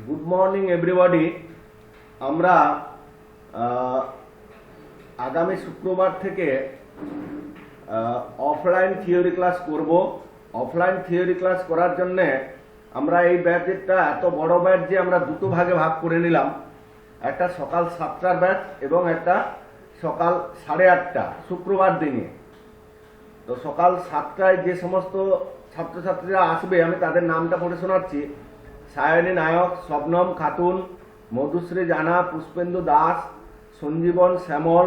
Good morning everybody. আমরা আগামী শুক্রবার থেকে অফলাইন থিওরি ক্লাস করব। অফলাইন থিওরি ক্লাস করার জন্য আমরা এই ব্যাচটা এত বড় ব্যাচ যে আমরা দুটো ভাগে ভাগ করে নিলাম, একটা সকাল 7টার ব্যাচ এবং একটা সকাল 8:30 শুক্রবার দিনে। তো সকাল 7টায় যে সমস্ত ছাত্রছাত্রীরা আসবে আমি তাদের নামটা পড়ে শোনাচ্ছি। সায়নী নায়ক, শবনম খাতুন, মধুশ্রী জানা, পুষ্পেন্দু দাস, সঞ্জীবন শ্যামল,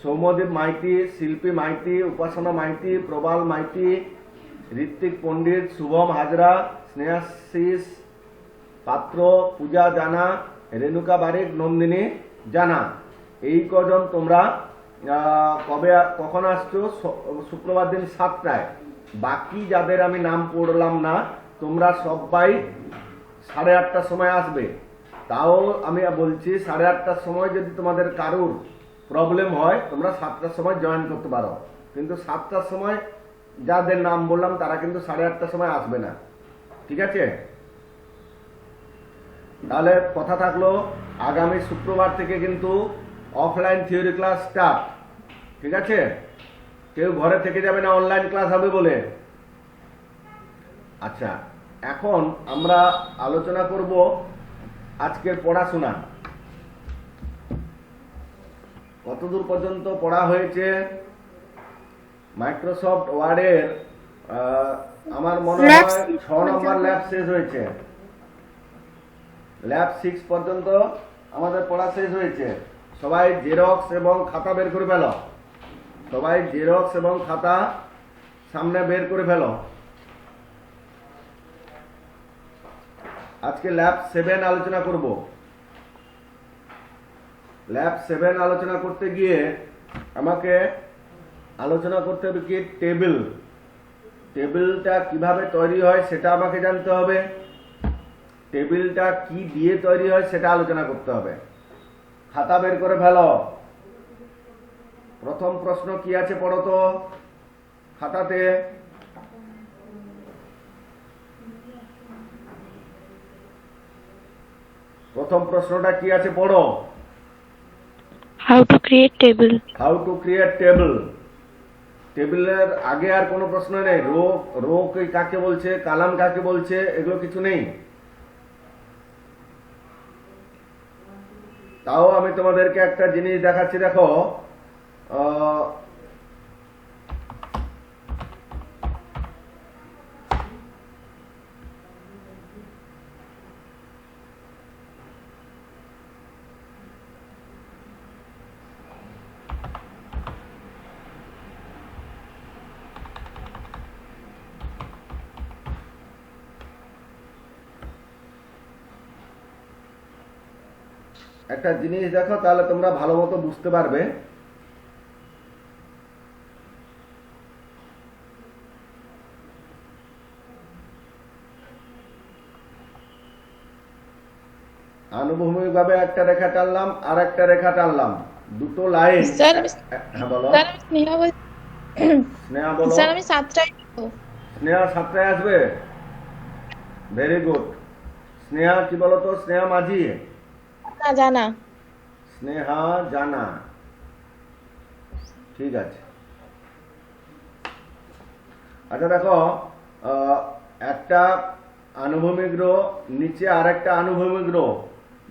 সৌম্যদীপ মাইতি, শিল্পী মাইতি, উপাসনা মাইতি, প্রবাল মাইতি, ঋত্বিক পণ্ডিত, শুভম হাজরা, স্নেহাশিস পাত্র, পূজা জানা, রেণুকা বারিক, নন্দিনী জানা। এই কজন তোমরা কখন আসছো? শুক্রবার দিন 7টায়। বাকি যাদের আমি নাম পড়লাম না তোমরা সবাই 8:30টার সময় আসবে। তাও আমি বলছি 8:30টার সময় যদি তোমাদের কারুর প্রবলেম হয় তোমরা 7টার সময় জয়েন করতে পারো, কিন্তু 7টার সময় যাদের নাম বললাম তারা কিন্তু 8:30টার সময় আসবে না, ঠিক আছে? তাহলে কথা থাকলো, আগামী শুক্রবার থেকে কিন্তু অফলাইন থিওরি ক্লাস স্টার্ট, ঠিক আছে? কেউ ঘরে থেকে যাবে না অনলাইন ক্লাস হবে বলে। আচ্ছা, এখন আমরা আলোচনা করব আজকের পড়াশোনা। কতদূর পর্যন্ত পড়া হয়েছে? মাইক্রোসফট ওয়ার্ডের আমার মনে হয় 6 নম্বর ল্যাব শেষ হয়েছে। ল্যাব 6 পর্যন্ত আমাদের পড়া শেষ হয়েছে। সবাই জেরক্স এবং খাতা বের করে ফেলো। সবাই জেরক্স এবং খাতা সামনে বের করে ফেলো। আজকে ল্যাব 7 আলোচনা করব। ল্যাব 7 আলোচনা করতে গিয়ে আমাকে আলোচনা করতে হবে কি টেবিল। টেবিলটা কিভাবে তৈরি হয় সেটা আমাকে জানতে হবে। টেবিলটা কি দিয়ে তৈরি হয় সেটা আলোচনা করতে হবে। খাতা বের করে ফেলো। প্রথম প্রশ্ন কি আছে পড়ো তো খাতাতে। প্রথম প্রশ্নটা কি আছে পড়ো। How to create table. How to create table. টেবিলের আগে আর কোনো প্রশ্ন নেই। রো রো কাকে বলছে, কালাম কাকে বলছে, এগুলো কিছু নেই। তাও আমি তোমাদেরকে একটা জিনিস দেখাচ্ছি, দেখো। একটা জিনিস দেখো, তাহলে তোমরা ভালো মতো বুঝতে পারবে। আনুভূমিক ভাবে একটা রেখা টানলাম আর একটা রেখা টানলাম, দুটো লাইন। স্যার হ্যাঁ বলো। স্যার আমি স্নেহা বলছি। স্নেহা বলো। স্যার আমি 7টায় যাব। স্নেহা 7টায় আসবে। Very good. স্নেহা কি বলো তো? স্নেহা মাঝি। না জানা। স্নেহা জানা, ঠিক আছে। আচ্ছা দেখো, একটা আনুভূমিক রো, নিচে আর একটা আনুভূমিক রো,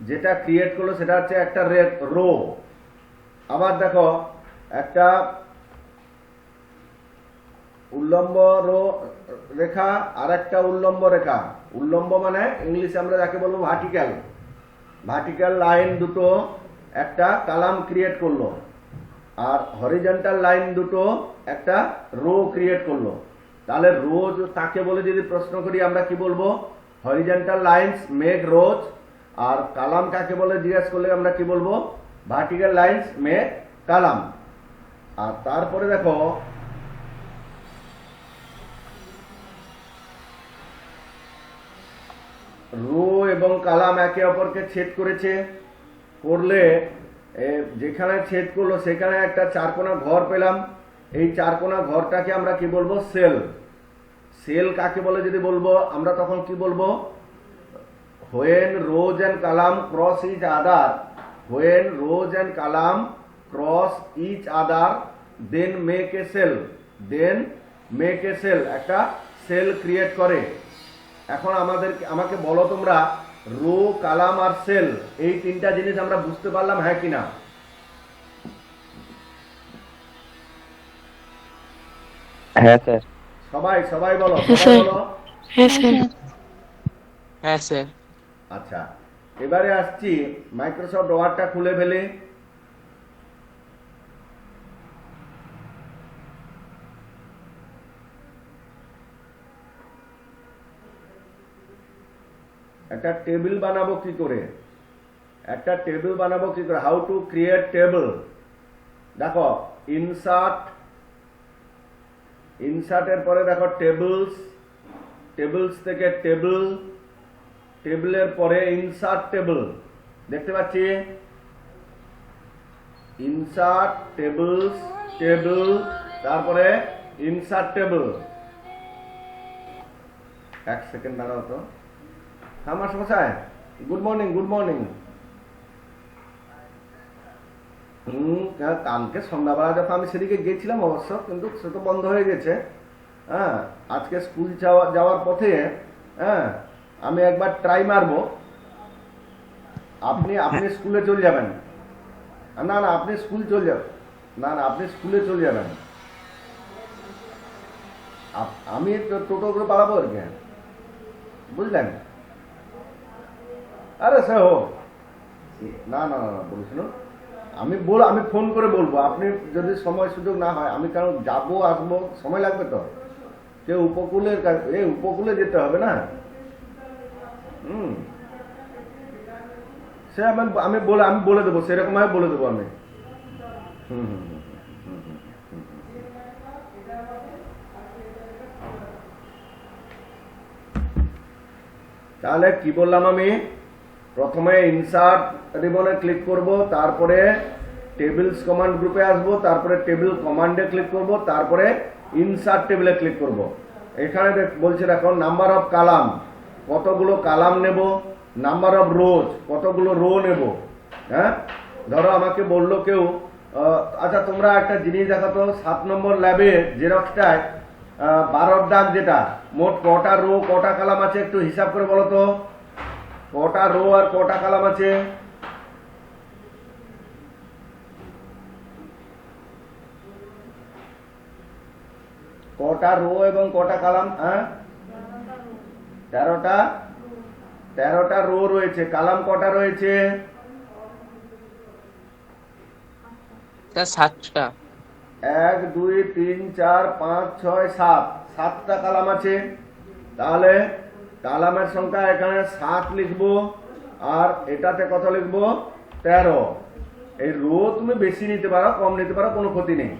যেটা ক্রিয়েট করলো সেটা হচ্ছে একটা রো। আবার দেখো একটা উল্লম্ব রো রেখা আর একটা উল্লম্ব রেখা। উল্লম্ব মানে ইংলিশে আমরা যাকে বলবো ভার্টিক্যাল। ভার্টিক্যাল লাইন দুটো একটা কালাম ক্রিয়েট করলো, আর হরিজন্টাল লাইন দুটো একটা রো ক্রিয়েট করলো। তাহলে রোজ তাকে বলে যদি প্রশ্ন করি আমরা কি বলবো? Horizontal lines make row. আর কালাম কাকে বলে জিজ্ঞেস করলে আমরা কি বলবো? Vertical lines make column. আর তারপরে দেখো রো এবং কালাম একে অপরকে ছেদ করেছে। করলে যেখানে ছেদ করলো সেখানে একটা চারকোনা ঘর পেলাম। এই চারকোনা ঘরটাকে আমরা কি বলবো? সেল। সেল কাকে বলে যদি বলবো আমরা তখন কি বলবো? when rows and column cross each other, when rows and column cross each other, then make a cell, then make a cell, একটা সেল ক্রিয়েট করে। এখন আমাকে বলো তোমরা, রো, কালাম আর সেল, এই তিনটা জিনিস আমরা বুঝতে পারলাম হ্যাঁ কিনা? হ্যাঁ স্যার। সবাই সবাই বলো, হ্যাঁ, সবাই স্যার। বলো। হ্যাঁ স্যার। হ্যাঁ স্যার। আচ্ছা, এবারে আসছি, মাইক্রোসফট ওয়ার্ডটা খুলে ফেলে। একটা টেবিল বানাবো কি করে, হাউ টু ক্রিয়েট টেবিল। দেখো, ইনসার্টের পরে দেখো টেবিলস থেকে টেবিলের পরে ইনসার্ট টেবিল দেখতে পাচ্ছি। ইনসার্ট টেবিল, তারপরে ইনসার্ট টেবিল। এক সেকেন্ড দাঁড়াও তো। আমার সমস্যায় গুড মর্নিং। কালকে সন্ধ্যাবেলা যখন আমি সেদিকে গেছিলাম অবশ্য, কিন্তু সে তো বন্ধ হয়ে গেছে। হ্যাঁ, আজকে স্কুল যাওয়ার পথে হ্যাঁ আমি একবার ট্রাই মারবো। আপনি স্কুলে চলে যাবেন। না, আপনি স্কুলে চলে যাবেন। আমি টোটো করে পালাবো আর কি, বুঝলেন? আরে স্যার না বলিস না, আমি ফোন করে বলবো। আপনি যদি সময় সুযোগ না হয়, আমি কারণ যাবো আসবো, সময় লাগবে তো। কেউ উপকূলে যেতে হবে না। সে আমি বলে দেবো, সেরকম ভাবে বলে দেবো আমি। তাহলে কি বললাম আমি? প্রথমে ইনসার্ট রিবনে ক্লিক করব, তারপরে টেবিলস কমান্ড গ্রুপে আসবো, তারপরে টেবিল কমান্ডে ক্লিক করব, তারপরে ইনসার্ট টেবিলে ক্লিক করব। এখানে বলছে দেখো, নাম্বার অফ কালাম, কতগুলো কালাম নেব, নাম্বার অফ রোজ, কতগুলো রো নেব। হ্যাঁ, ধরো আমাকে বললো কেউ, আচ্ছা তোমরা একটা জিনিস দেখাতো, 7 নম্বর ল্যাবে জেরক্সটায় 12 দাগ যেটা, মোট কটা রো কটা কালাম আছে একটু হিসাব করে বলো তো। কটা রো আর কটা কালাম আছে? কটা রো এবং কটা কালাম? হ্যাঁ, 13টা রো রয়েছে। কালাম কটা রয়েছে? 7টা। 1 2 3 4 5 6 7, 7টা কালাম আছে। তাহলে কালামের সংখ্যা এখানে 7 লিখবো, আর এটাতে কত লিখবো? 13। এই রো তুমি বেশি নিতে পারো, কম নিতে পারো, কোনো ক্ষতি নেই।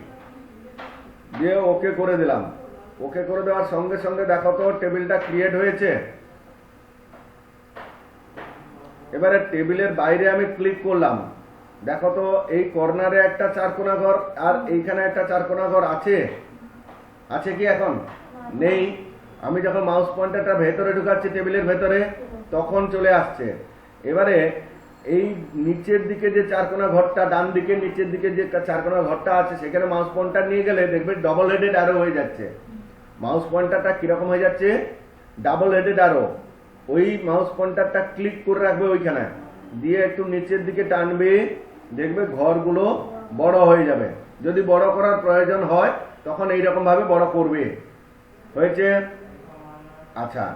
দিয়ে ওকে করে দিলাম। ওকে করে দেওয়ার সঙ্গে সঙ্গে দেখো তো টেবিলটা ক্রিয়েট হয়েছে। এবারে টেবিলের বাইরে আমি ক্লিক করলাম, দেখো তো এই কর্নারে একটা চারকোনা ঘর আর এইখানে একটা চারকোনা ঘর আছে কি? এখন নেই। আমি যখন মাউস পয়েন্টারটা ভেতরে ঢুকাচ্ছি টেবিলের ভেতরে, তখন চলে আসছে। এবারে এই নিচের দিকে যে চারকোনা ঘরটা, ডান দিকে নিচের দিকে যে চারকোনা ঘরটা আছে, সেখানে মাউস পয়েন্টার নিয়ে গেলে দেখবে ডবল হেডেড অ্যারো হয়ে যাচ্ছে। মাউস পয়েন্টারটা কিরকম হয়ে যাচ্ছে? Double headed arrow. ওই মাউস পয়েন্টারটা ক্লিক করে রাখবে ওইখানে, দিয়ে একটু নিচের দিকে টানবে, দেখবে ঘরগুলো বড় হয়ে যাবে। যদি বড় করার প্রয়োজন হয় তখন এইরকম ভাবে বড় করবে। হয়েছে? আচ্ছা,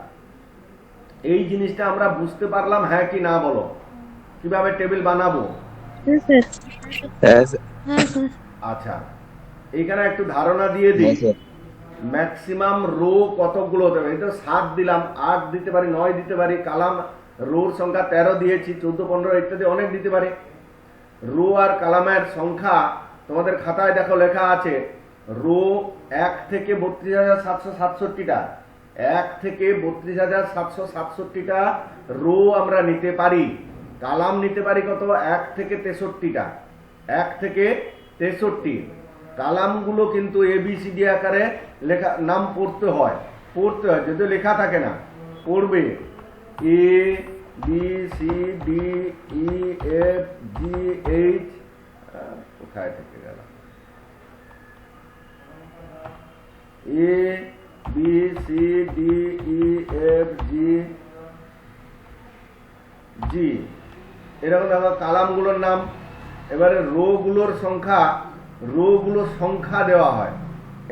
এই জিনিসটা আমরা বুঝতে পারলাম হ্যাঁ কি না বলো? কিভাবে টেবিল বানাবো? আচ্ছা, এইখানে একটু ধারণা দিয়ে দিই। ম্যাক্সিমাম রো কতগুলো হতে পারে? এই তো 7 দিলাম, 8 দিতে পারি, 9 দিতে পারি। কালাম রোর সংখ্যা 13 দিয়েছি, 14 15 ইত্যাদি অনেক দিতে পারি। রো আর কালামের সংখ্যা তোমাদের খাতায় দেখো লেখা আছে। রো 1 থেকে 32,767টা, 1 থেকে 32,767টা রো আমরা নিতে পারি। কালাম নিতে পারি কত? 1 থেকে 63টা, 1 থেকে 63। কালামগুলো কিন্তু ABCD আকারে লেখা, নাম পড়তে হয়, যদি লেখা থাকে না, পড়বে A B C D E F G H, কোথায় থেকে গেল, A B C D E F G G, এরকম দেখো কালামগুলোর নাম। এবারে রো গুলোর সংখ্যা, রো গুলো সংখ্যা দেওয়া হয়।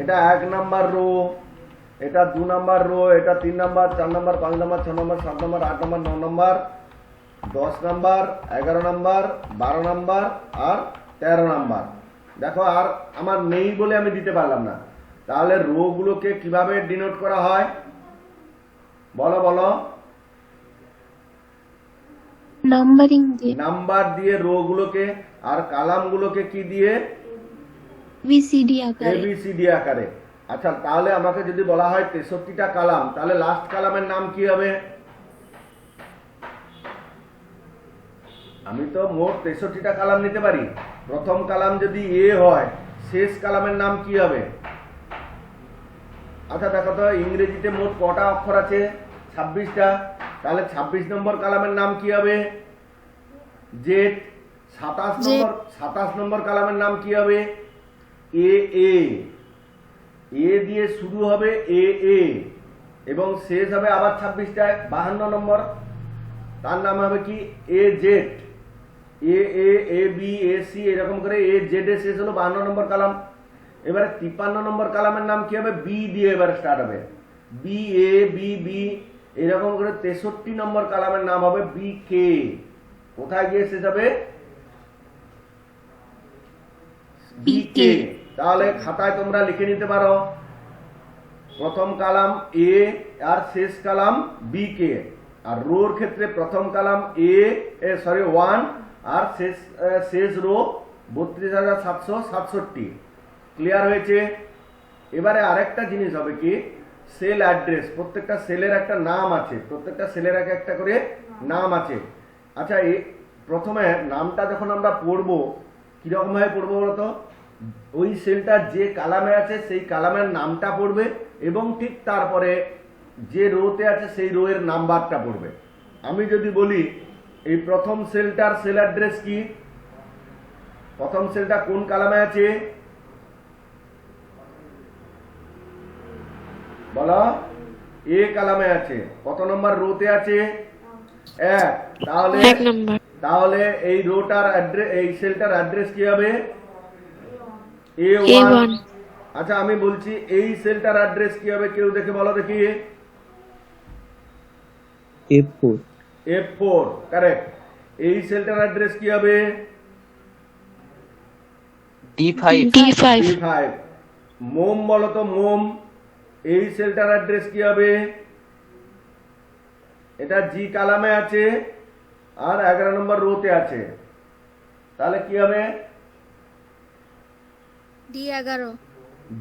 এটা 1 নাম্বার রো, এটা 2 নাম্বার রো, এটা 3 number, 4 number, 5 number, 6 number, 7 number, 8 number, 9 number, 10 number, 11 number, 12 number আর 13 নাম্বার। দেখো আর আমার নেই বলে আমি দিতে পারলাম না। তাহলে রো গুলোকে কিভাবে ডিনোট করা হয় বলো বলো? নাম্বারিং দিয়ে, নাম্বার দিয়ে রো গুলোকে, আর কালাম গুলোকে কি দিয়ে? ভিসিডি আকারে। এবিসিডি আকারে। আচ্ছা, তাহলে আমাকে যদি বলা হয় 63টা কালাম, তাহলে লাস্ট কালামের নাম কি হবে? আমি তো মোট 63টা কালাম নিতে পারি। প্রথম কালাম যদি এ হয়, শেষ কালামের নাম কি হবে? আচ্ছা দেখো তো, ইংরেজিতে মোট কটা অক্ষর আছে? 26টা। তাহলে 26 নম্বর কালামের নাম কি হবে? জেড। 27 নম্বর কালামের নাম কি হবে? এ এ। এ দিয়ে শুরু হবে এ এ এবং শেষ হবে আবার 26টায় 52 নম্বর, তার নাম হবে কি? A Z. A A, A B, A C, এরকম করে এ জেড এ শেষ হলো 52 নম্বর কালাম। এবারে 53 নম্বর কালামের নাম কি হবে? বি দিয়ে এবার স্টার্ট হবে, বি এ বি বি, এরকম করে 63 নম্বর কালামের নাম হবে বি কে। কোথায় গিয়ে শেষ হবে? বি কে। তাহলে খাতায় তোমরা লিখে নিতে পারো, প্রথম কালাম এ আর শেষ কালাম বি কে। আর রোর ক্ষেত্রে প্রথম কালাম এ 1 আর শেষ রো 32,767। ক্লিয়ার হয়েছে? এবারে আরেকটা জিনিস হবে কি, সেল অ্যাড্রেস। প্রত্যেকটা সেলের একটা নাম আছে, প্রত্যেকটা সেলের একটা করে নাম আছে। আচ্ছা, প্রথমে নামটা যখন আমরা পড়বো কিরকম ভাবে পড়বো বলতো? ওই সেলটার যে কালামে আছে সেই কালামের নামটা পড়বে এবং ঠিক তারপরে যে রোতে আছে সেই রো এর নাম্বারটা পড়বে। আমি যদি বলি এই প্রথম সেলটার সেল অ্যাড্রেস কি, প্রথম সেলটা কোন কালামে আছে বলো? এ কালামে আছে। কত নম্বর রোতে আছে? 1। তাহলে 1 নাম্বার। তাহলে এই রোটার অ্যাড্রেস, এই সেলটার অ্যাড্রেস কি হবে? A1। আচ্ছা, আমি বলছি এই সেলটার অ্যাড্রেস কি হবে? কেউ দেখে বলো দেখি। F4 F4, correct. এই সেলটার অ্যাড্রেস কি হবে? D5 D5। মোম বলো তো, মোম। এই সেলটার অ্যাড্রেস কি হবে? এটা জি কালামে আছে আর 11 নম্বর রোতে আছে, তাহলে কি হবে? D11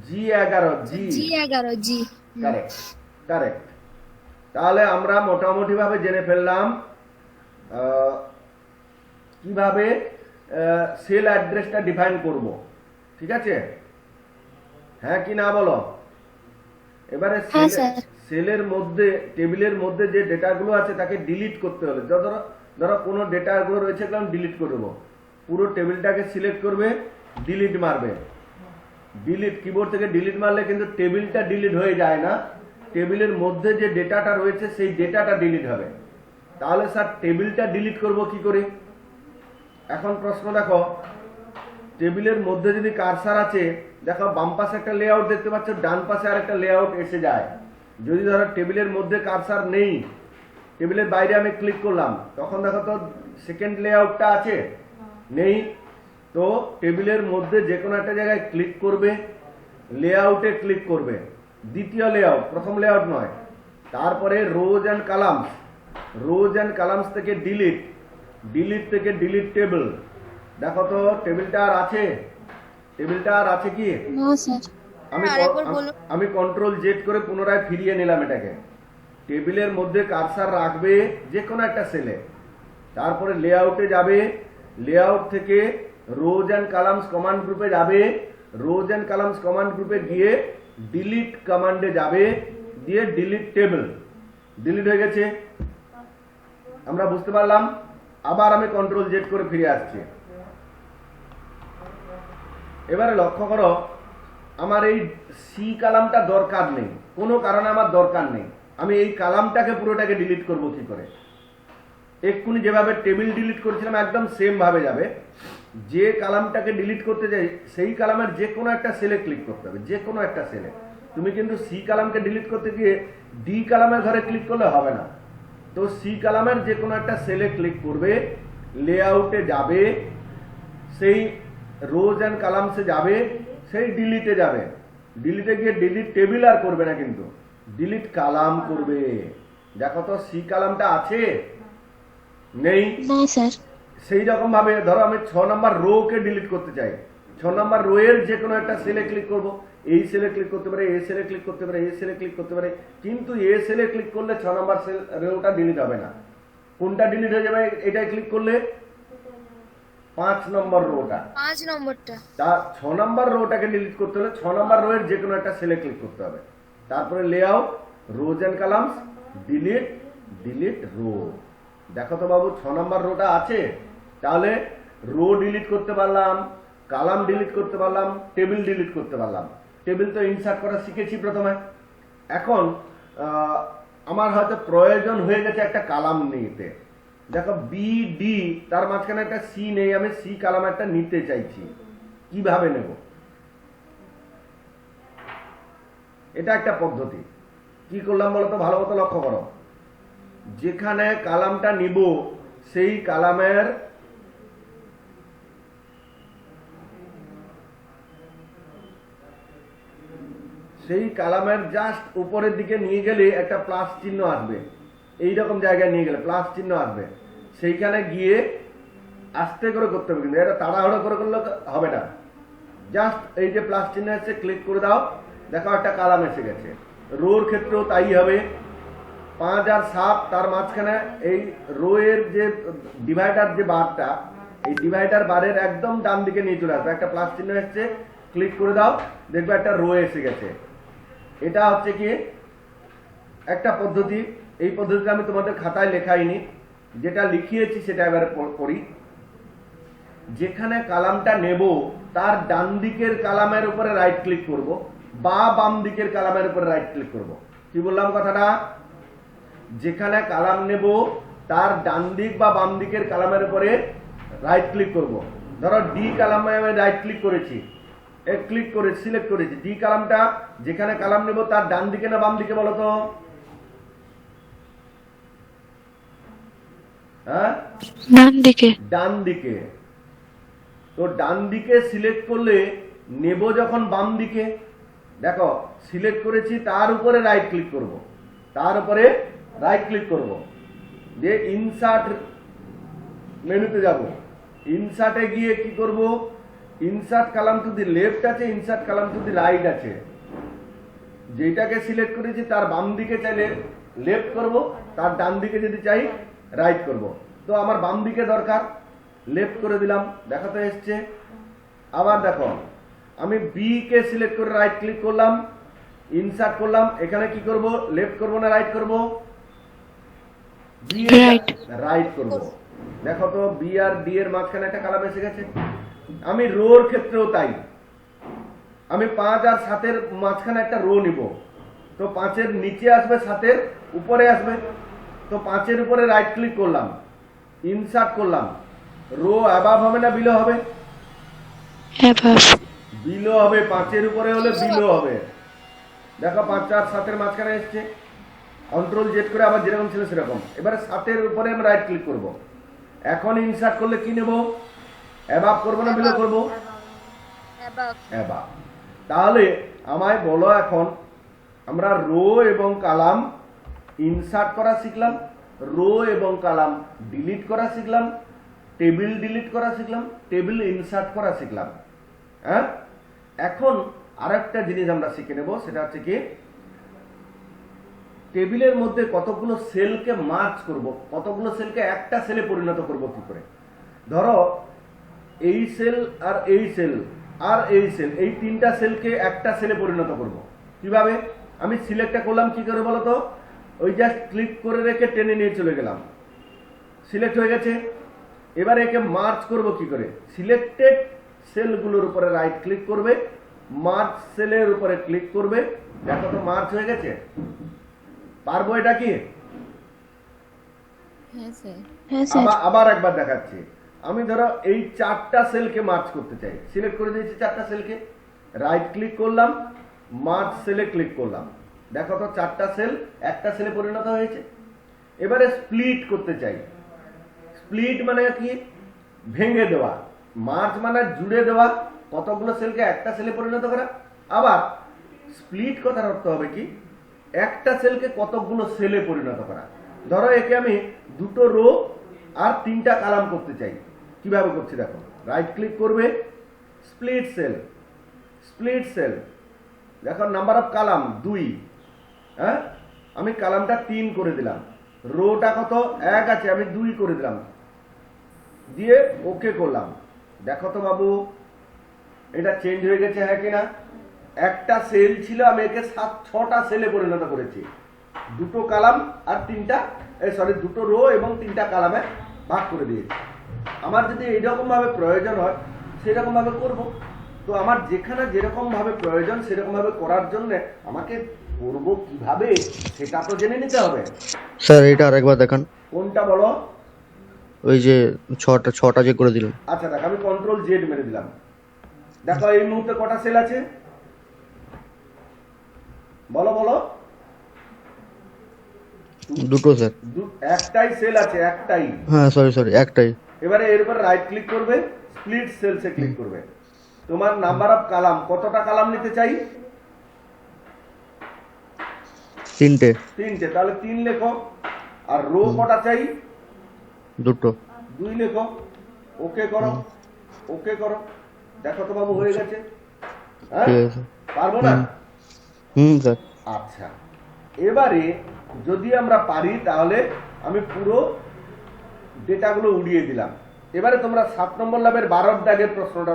G11। G11 জি। Correct correct. তাহলে আমরা মোটামুটি ভাবে জেনে ফেললাম কিভাবে সেল অ্যাড্রেসটা ডিফাইন করব। ঠিক আছে? হ্যাঁ কি না বলো? এবারে হ্যাঁ, স্যার। সেলের মধ্যে, টেবিলের মধ্যে যে ডেটাগুলো আছে তাকে ডিলিট করতে হলে, ধরো কোনো ডেটাগুলো রয়েছে আমি ডিলিট করে দেবো, পুরো টেবিলটাকে সিলেক্ট করবে, ডিলিট মারবে। ডিলিট, কিবোর্ড থেকে ডিলিট মারলে কিন্তু টেবিলটা ডিলিট হয়ে যায় না, টেবিলের মধ্যে যে ডেটাটা রয়েছে সেই ডেটাটা ডিলিট হবে। তাহলে স্যার টেবিলটা ডিলিট করব কি করে? এখন প্রশ্ন দেখো, টেবিলের মধ্যে যদি কারসার আছে, দেখো বাম পাশে একটা লেআউট দেখতে পাচ্ছ, ডান পাশে আরেকটা লেআউট এসে যায়। যদি ধরো টেবিলের মধ্যে কারসার নেই, টেবিলের বাইরে আমি ক্লিক করলাম, তখন দেখো তো সেকেন্ড লেআউটটা আছে, নেই। তো টেবিলের মধ্যে যে কোনো একটা জায়গায় ক্লিক করবে, লেআউটে ক্লিক করবে, দ্বিতীয় লেআউট, প্রথম লেআউট নয়। তারপরে রোজ and Kalam's, rose and Kalam's থেকে ডিলিট, ডিলিট থেকে ডিলিট টেবিল। দেখো তো টেবিলটা আর আছে? টেবিলটা আর আছে কি? না স্যার। আমি কন্ট্রোল জেড করে পুনরায় ফিরিয়ে নিলাম এটাকে। টেবিলের মধ্যে কারসার রাখবে যে কোনো একটা সেলে, তারপরে লেআউটে যাবে, লেআউট থেকে রোজ অ্যান্ড কালামস কমান্ড গ্রুপে যাবে, রোজ অ্যান্ড কালামস কমান্ড গ্রুপে গিয়ে ডিলিট কমান্ডে যাবে, দিয়ে ডিলিট টেবিল। ডিলিট হয়ে গেছে। আমরা বুঝতে পারলাম। আবার আমি কন্ট্রোল জেড করে ফিরে আসছি। এবারে লক্ষ্য করো, আমার এই সি কালামটা দরকার নেই, কোনো কারণে আমার দরকার নেই। আমি এই কালামটাকে পুরোটাকে ডিলিট করব কি করে? এক্ষুনি যেভাবে টেবিল ডিলিট করেছিলাম একদম সেম ভাবে যাবে। যে কালামটাকে ডিলিট করতে যাই সেই কালামের যে কোনো একটা সেলে ক্লিক করতে হবে, যে কোনো একটা সেলে। তুমি কিন্তু সি কালামকে ডিলিট করতে গিয়ে ডি কালামের ঘরে ক্লিক করলে হবে না। তো সি কালামের যে কোনো একটা সেলে ক্লিক করবে, লেআউটে যাবে, সেই রোজ অ্যান্ড কালামসে যাবে, সেই ডিলিটে যাবে। ডিলিটে গিয়ে ডিলিট টেবিল আর করবে না, কিন্তু ডিলিট কালাম করবে। দেখো তো সি কালামটা আছে নেই? না স্যার। সেই রকম ভাবে ধরো আমি 6 নম্বর রো কে ডিলিট করতে চাই, 6 নম্বর রো এর যে কোনো একটা সেলে ক্লিক করব। এই সেলে ক্লিক করতে পারে, এই সেলে ক্লিক করতে পারে, এই সেলে ক্লিক করতে পারে, কিন্তু এই সেলে ক্লিক করলে 6 নম্বর সেল রোটা ডিলিট হবে না। কোনটা ডিলিট হয়ে যাবে? এটাই ক্লিক করলে 5 নম্বর রোটা। 5 নম্বরটা। তা 6 নম্বর রোটাকে ডিলিট করতে হলে 6 নম্বর রো এর যে কোনো একটা সেলে ক্লিক করতে হবে। তারপরে layout, rows and columns, delete, delete row. দেখো তো বাবু 6 নম্বর রোটা আছে, তাহলে রো ডিলিট করতে পারলাম, কালাম ডিলিট করতে পারলাম, টেবিল ডিলিট করতে পারলাম। টেবিল তো ইনসার্ট করা শিখেছি প্রথমে। এখন আমার হয়তো প্রয়োজন হয়ে গেছে একটা কালাম নিতে। দেখো বি ডি, তার মাঝখানে একটা সি নেই, আমি সি কালাম একটা নিতে চাইছি, কিভাবে নেব? এটা একটা পদ্ধতি। কি করলাম বলতো, ভালো মতো লক্ষ্য করো। যেখানে কালামটা নিব সেই কালামের জাস্ট উপরের দিকে নিয়ে গেলে একটা প্লাস চিহ্ন আসবে। এইরকম জায়গায় নিয়ে গেলে প্লাস চিহ্ন আসবে, সেইখানে গিয়ে আস্তে করে করতে হবে, কিন্তু এটা তাড়াহুড়ো করে করলে হবে না। জাস্ট এই যে প্লাস চিহ্ন এসে ক্লিক করে দাও, দেখো একটা কালাম এসে গেছে। রোর ক্ষেত্রেও তাই হবে। 5 আর 7 তার মাঝখানে এই রো এর যে ডিভাইডার যে বারটা, এই ডিভাইডার বারের একদম ডান দিকে নিয়ে চলে আসবে, একটা প্লাস চিহ্ন এসছে, ক্লিক করে দাও, দেখবে একটা রো এসে গেছে। এটা হচ্ছে কি একটা পদ্ধতি। এই পদ্ধতিটা আমি তোমাদের খাতায় লেখাইনি, যেটা লিখিয়েছি সেটা এবারে পড়ি। যেখানে কালামটা নেব তার ডান দিকের কালামের উপরে রাইট ক্লিক করব, বা বাম দিকের কালামের উপরে রাইট ক্লিক করব। কি বললাম কথাটা? যেখানে কালাম নেব তার ডান দিক বা বাম দিকের কালামের উপরে রাইট ক্লিক করব। ধরো ডি কালামে আমি রাইট ক্লিক করেছি, ক্লিক করে সিলেক্ট করেছি ডি কালামটা। যেখানে কালাম নেব তার ডান দিকে না বাম দিকে বলো তো? হ্যাঁ, ডান দিকে। ডান দিকে। তো ডান দিকে সিলেক্ট করলে নেব যখন বাম দিকে, দেখো সিলেক্ট করেছি, তার উপরে রাইট ক্লিক করব, তার উপরে রাইট ক্লিক করব, দিয়ে ইনসার্ট মেনুতে যাব। ইনসার্টে গিয়ে কি করব? Insert column to the left আছে, insert column to the right আছে। যেটাকে সিলেক্ট করেছি তার বাম দিকে চাইলে লেফট করব, তার ডান দিকে যদি চাই রাইট করব। তো আমার বাম দিকে দরকার, লেফট করে দিলাম, দেখাতে এসছে। আবার দেখো আমি বি কে সিলেক্ট করে রাইট ক্লিক করলাম, ইনসার্ট করলাম, এখানে কি করব? লেফট করব না রাইট করব? রাইট করব। দেখো তো বি আর ডি এর মাঝখানে একটা কালাম এসে গেছে। আমি রোর ক্ষেত্রেও তাই, আমি 5 আর 7 এর মাঝখানে একটা রো নিব, তো 5 এর নিচে আসবে, 7 এর উপরে আসবে। তো 5 এর উপরে রাইট ক্লিক করলাম, ইনসার্ট করলাম, রো অ্যাবাভ হবে না বিলো হবে? বিলো হবে। 5 এর উপরে হলে বিলো হবে। দেখো 5 আর 7 এর মাঝখানে এসছে, কন্ট্রোল জেড করে আবার যেরকম ছিল সেরকম। এবারে 7 এর উপরে আমি রাইট ক্লিক করব। এখন ইনসার্ট করলে কি নেব? অ্যাবাভ করব না বিলো করব? অ্যাবাভ। তাহলে আমায় বলো, এখন আমরা রো এবং কলাম ইনসার্ট করা শিখলাম, রো এবং কলাম ডিলিট করা শিখলাম, টেবিল ডিলিট করা শিখলাম, টেবিল ইনসার্ট করা শিখলাম। হ্যাঁ, এখন আরেকটা জিনিস আমরা শিখে নেব, সেটা হচ্ছে কি টেবিলের মধ্যে কতগুলো সেলকে মার্জ করব, কতগুলো সেলকে একটা সেলে পরিণত করব কি করে। ধরো এই সেল আর এই সেল আর এই সেল, এই 3টা সেলকে একটা সেলে পরিণত করব। কিভাবে? আমি সিলেক্টটা করলাম কি করে বলো তো? ওই জাস্ট ক্লিক করে রেখে টেনে নিয়ে চলে গেলাম, সিলেক্ট হয়ে গেছে। এবারে একে মার্জ করব কি করে? সিলেক্টেড সেলগুলোর উপরে রাইট ক্লিক করবে, মার্জ সেলের উপরে ক্লিক করবে, দেখো তো মার্জ হয়ে গেছে। পারবো এটা কি? হ্যাঁ স্যার। হ্যাঁ স্যার। আবার একবার দেখাচ্ছি। আমি ধরো এই 4টা সেলকে মার্জ করতে চাই, সিলেক্ট করে দিয়েছি 4টা সেলকে, রাইট ক্লিক করলাম, মার্জ সেলে ক্লিক করলাম, দেখো তো 4টা সেল একটা সেলে পরিণত হয়েছে। এবারে স্প্লিট করতে চাই। স্প্লিট মানে কি? ভেঙে দেওয়া। মার্জ মানে জুড়ে দেওয়া, কতগুলো সেলকে একটা সেলে পরিণত করা। আবার স্প্লিট কথার অর্থ হবে কি? একটা সেলকে কতগুলো সেলে পরিণত করা। ধরো একে আমি 2টো রো আর 3টা কলাম করতে চাই। কিভাবে করছি দেখো, রাইট ক্লিক করবে, স্প্লিট সেল, স্প্লিট সেল, দেখো নাম্বার অফ কলাম 2, হ্যাঁ আমি কলামটা 3 করে দিলাম, রোটা কত 1 আছে, আমি 2 করে দিলাম, দিয়ে ওকে করলাম। দেখো তো বাবু এটা চেঞ্জ হয়ে গেছে, হ্যাঁ কিনা? একটা সেল ছিল, আমি একে 6টা সেলে পরিণত করেছি। 2টো কলাম আর 2টো রো এবং 3টা কলামে ভাগ করে দিয়েছি। আমার যদি এইরকম ভাবে প্রয়োজন হয় সেরকম ভাবে করব। তো আমার যেখানে যেরকম ভাবে প্রয়োজন সেরকম ভাবে করার জন্য আমাকে করব কিভাবে সেটা তো জেনে নিতে হবে। স্যার এটা আরেকবার দেখান। কোনটা বলো? ওই যে ছটা যে করে দিলেন। আচ্ছা দেখ, আমি কন্ট্রোল জেড মেরে দিলাম। দেখো এই মুহূর্তে কটা সেল আছে? বলো বলো। 2টো স্যার। একটাই সেল আছে, একটাই। হ্যাঁ সরি একটাই। এবারে এর উপর রাইট ক্লিক করবে, স্প্লিট সেলসে ক্লিক করবে। তোমার নাম্বার অফ কলাম, কতটা কলাম নিতে চাই? 3টে। তাহলে 3 লেখো। আর রো কটা চাই? 2টো। 2 লেখো। ওকে করো, ওকে করো। দেখো তো বাবু হয়ে গেছে। হ্যাঁ ঠিক আছে। পারবো না? স্যার। আচ্ছা, এবারে যদি আমরা পারি তাহলে আমি পুরো ডেটাগুলো উড়িয়ে দিলাম। এবারে তোমরা 7 নম্বর ল্যাবের 12 দাগের প্রশ্নটা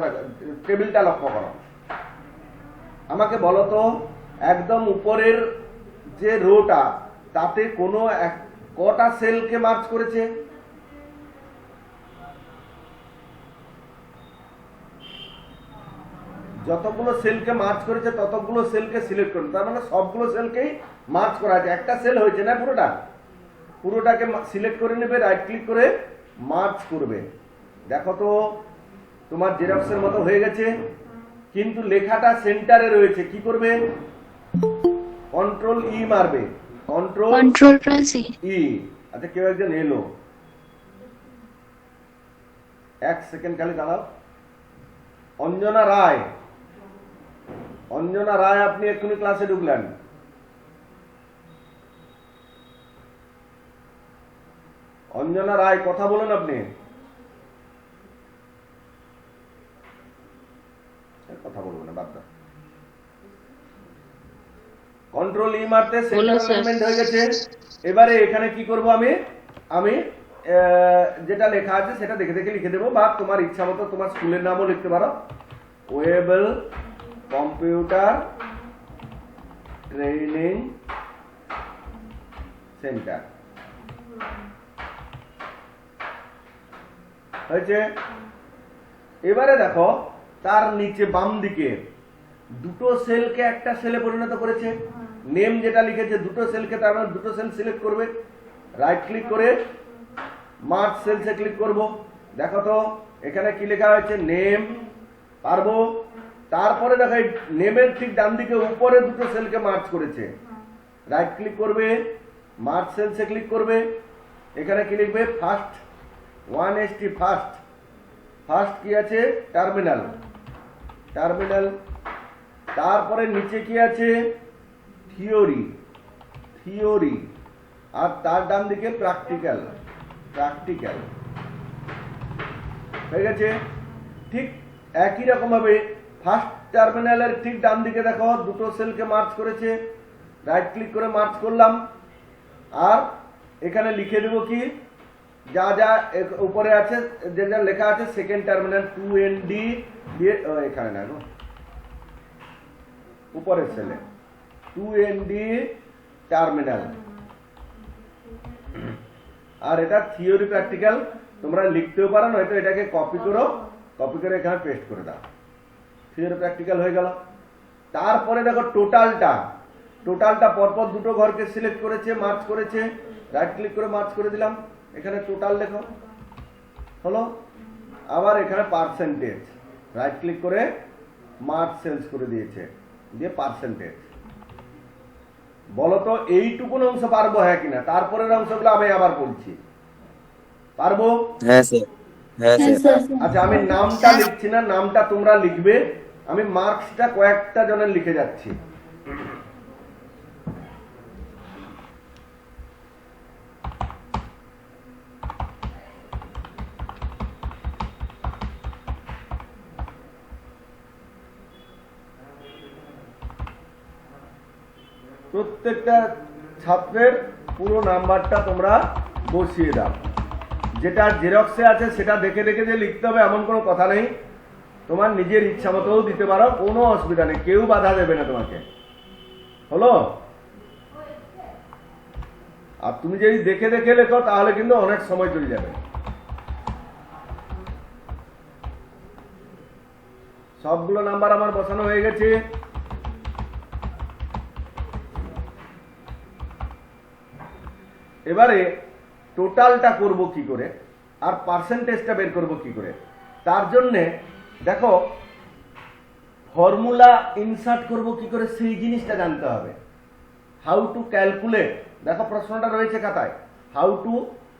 টেবিলটা লক্ষ্য করো। আমাকে বলো তো একদম উপরের যে রোটা তাতে কোনো কটা সেলকে মার্চ করেছে? যতগুলো সেলকে মার্চ করেছে ততগুলো সেলকে সিলেক্ট করুন। তার মানে সবগুলো সেলকেই মার্চ করা আছে, একটা সেল হয়েছে না পুরোটাকে সিলেক্ট করে নেবে, রাইট ক্লিক করে মার্চ করবে। দেখো তো তোমার জেরক্সের মতো হয়ে গেছে, কিন্তু লেখাটা সেন্টারে রয়েছে। কি করবে? কন্ট্রোল ই মারবে, কন্ট্রোল প্লাস ই। আচ্ছা কেউ একজন এলো, 1 সেকেন্ড খালি দাঁড়াও। অঞ্জনা রায়, অঞ্জনা রায় আপনি এক্ষুনি ক্লাসে ঢুকলেন। অঞ্জনা রায় কথা বলুন আপনি। কথা বলবো না, বাদ দাও। কন্ট্রোল ই মারতে সেন্টার অ্যালাইনমেন্ট হয়ে গেছে। এবারে এখানে কি করব? আমি যেটা লেখা আছে সেটা দেখে দেখে লিখে দেবো, বা তোমার ইচ্ছা মতো তোমার স্কুলের নামও লিখতে পারো। ওয়েবল কম্পিউটার ট্রেনিং সেন্টার হয়েছে। এবারে দেখো তার নিচে বাম দিকে 2টো সেলকে একটা সেলে পরিণত করেছে। নেম যেটা লিখেছে 2টো সেলকে, তার মানে 2টো সেল সিলেক্ট করবে, রাইট ক্লিক করে মার্জ সেলসে ক্লিক করব। দেখো তো এখানে কি লেখা হয়েছে? নেম। পারবো? তারপরে দেখো এই নেমের ঠিক ডান দিকে উপরে 2টো সেলকে মার্জ করেছে, রাইট ক্লিক করবে, মার্জ সেলসে ক্লিক করবে। এখানে কি লিখবে? First 1ST first. ফার্স্ট কি আছে? Terminal, terminal. তারপরে নিচে কি আছে? Theory, theory. আর তার ডান দিকে প্র্যাকটিক্যাল, প্র্যাকটিক্যাল। হয়ে গেছে। ঠিক একই রকম ভাবে ফার্স্ট টার্মিনালের ঠিক ডান দিকে দেখো 2টো সেলকে মার্জ করেছে, রাইট ক্লিক করে মার্জ করলাম। আর এখানে লিখে দেব কি যা যা উপরে আছে, যে যা লেখা আছে সেকেন্ড টার্মিনাল 2ND দিয়ে, এখানে না গো, উপরের সেলে 2ND টার্মিনাল। আর এটা থিওরি প্র্যাকটিক্যাল তোমরা লিখতেও পারো, নয়তো এটাকে কপি করো, কপি করে এখানে পেস্ট করে দাও। থিওরি প্র্যাকটিক্যাল হয়ে গেল। তারপরে দেখো টোটালটা পরপর দুটো ঘরকে সিলেক্ট করেছে, মার্চ করেছে, রাইট ক্লিক করে মার্চ করে দিলাম, এখানে টোটাল লেখো, হলো। আবার এখানে পার্সেন্টেজ, রাইট ক্লিক করে মার্চ চেঞ্জ করে দিয়েছে, দিয়ে পার্সেন্টেজ। বলো তো এইটুকুন অংশ পারবো হ্যাঁ কিনা? তারপরের অংশগুলো আমি আবার বলছি, পারবো? হ্যাঁ স্যার, হ্যাঁ স্যার। আচ্ছা আমি নামটা লিখছি না, নামটা তোমরা লিখবে, আমি মার্কসটা কয়েকটা জনের লিখে যাচ্ছি। প্রত্যেকটা ছাত্রের পুরো নাম্বারটা তোমরা বসিয়ে দাও। যেটা জেরক্সে আছে সেটা দেখে দেখে যে লিখতে হবে এমন কোনো কথা নেই, তোমার নিজের ইচ্ছা মতোও দিতে পারো, কোনো অসুবিধা নেই, কেউ বাধা দেবে না তোমাকে, হলো। আর তুমি যদি দেখে দেখে লেখো তাহলে কিন্তু অনেক সময় চলে যাবে। সবগুলো নাম্বার আমার বসানো হয়ে গেছে। এবারে টোটালটা করব কি করে আর পার্সেন্টেজটা বের করব কি করে, তার জন্য দেখো ফর্মুলা ইনসার্ট করব কি করে সেই জিনিসটা জানতে হবে। হাউ টু ক্যালকুলেট, দেখো প্রশ্নটা রয়েছে খাতায়, হাউ টু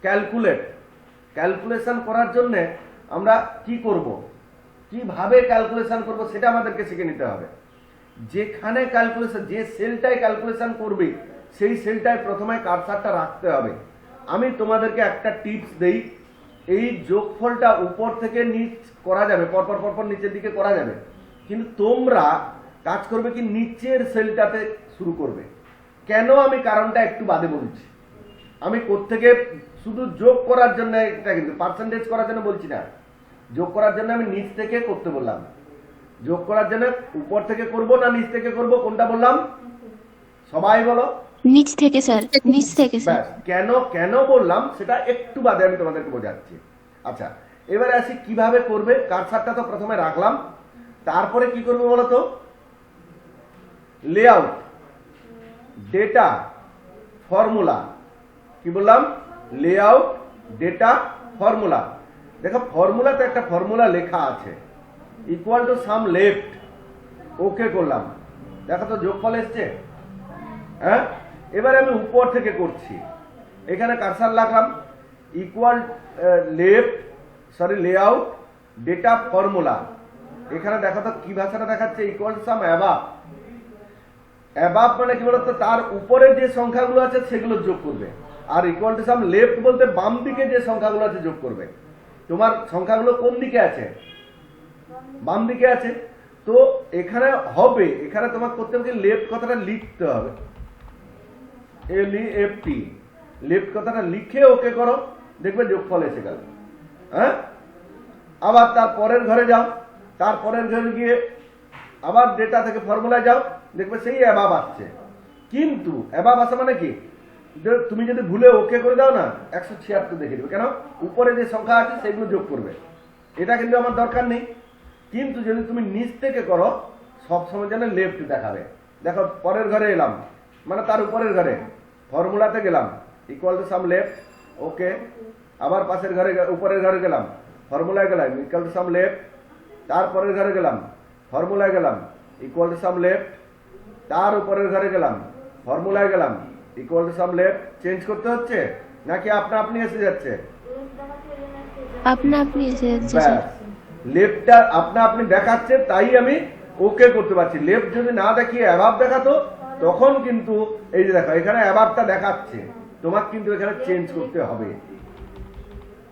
ক্যালকুলেট। ক্যালকুলেশন করার জন্য আমরা কি করব, কিভাবে ক্যালকুলেশন করব সেটা আমাদেরকে শিখে নিতে হবে। যেখানে ক্যালকুলেশন, যে সেলটায় ক্যালকুলেশন করবে সেই সেলটায় প্রথমে কার্সারটা রাখতে হবে। আমি তোমাদেরকে একটা টিপস দেই, এই যোগফলটা উপর থেকে নিচ করা যাবে, পরপর পরপর নিচের দিকে করা যাবে, কিন্তু তোমরা কাজ করবে কি নিচের সেলটাতে শুরু করবে। কেন আমি কারণটা একটু বাদে বলছি। আমি কোত্থেকে শুধু যোগ করার জন্য, এটা কিন্তু পার্সেন্টেজ করার জন্য বলছি না, যোগ করার জন্য আমি নিচ থেকে করতে বললাম। যোগ করার জন্য উপর থেকে করব না নিচ থেকে করব, কোনটা বললাম সবাই বলো? নিচ থেকে স্যার, নিচ থেকে স্যার। কেন কেন বললাম সেটা একটু বাদে আমি তোমাদেরকে বোঝাচ্ছি। আচ্ছা এবারে আসি কিভাবে করবে। কার্সারটা তো প্রথমে রাখলাম, তারপরে কি করবে বলো তো? Layout, data, formula. কি বললাম? Layout, data, formula. দেখো ফর্মুলাতে একটা ফর্মুলা লেখা আছে, ইকুয়াল টু সাম লেফট, ওকে করলাম, দেখো তো যোগফল এসছে। হ্যাঁ, এবারে আমি উপর থেকে করছি, এখানে কার্সার লাগলাম, equal left, sorry layout, data, formula. এখানে দেখো তো কি ভাষাটা দেখাচ্ছে, equal to some above. Above মানে কি বলতো, তার উপরে যে সংখ্যাগুলো আছে সেগুলো যোগ করবে, আর ইকুয়াল টু সাম লেফট বলতে বাম দিকে যে সংখ্যাগুলো আছে যোগ করবে। তোমার সংখ্যাগুলো কোন দিকে আছে? বাম দিকে আছে। তো এখানে হবে, এখানে তোমার করতে হবে লেফট কথাটা লিখতে হবে, LEFT, লেফট কথাটা লিখে ওকে করো, দেখবে যোগফল এসে গেল। হ্যাঁ, আবার তার পরের ঘরে যাও, তারপরের ঘরে গিয়ে আবার ডেটা থেকে ফর্মুলায় যাও, দেখবে সেই অ্যাবাব আসছে। কিন্তু অ্যাবাব আসে মানে কি, তুমি যদি ভুলে ওকে করে দাও না, 176 দেখে দেবে। কেন? উপরে যে সংখ্যা আছে সেগুলো যোগ করবে, এটা কিন্তু আমার দরকার নেই। কিন্তু যদি তুমি নিচ থেকে করো, সবসময় যেন লেফট দেখাবে। দেখো পরের ঘরে এলাম, মানে তার উপরের ঘরে, ফর্মুলাতে গেলাম, ইকুয়াল টু সাম লেফট, ওকে। আবার পাশের ঘরে, উপরের ঘরে গেলাম, ফর্মুলায় গেলাম, ইকুয়াল টু সাম লেফট। তারপরের ঘরে গেলাম, ফর্মুলায় গেলাম, ইকুয়াল টু সাম লেফট। তার উপরের ঘরে গেলাম, ফর্মুলায় গেলাম, equal to some left. Change করতে হচ্ছে নাকি আপনা আপনি এসে যাচ্ছে? আপনা আপনি এসে যাচ্ছে স্যার। লেফটটা আপনা আপনি দেখাচ্ছে, তাই আমি ওকে করতে পারছি। লেফট যদি না দেখিয়ে অ্যাবাব দেখাতো, তখন কিন্তু এই যে দেখো এখানে অ্যাবাবটা দেখাচ্ছে, তোমাকে কিন্তু এখানে চেঞ্জ করতে হবে।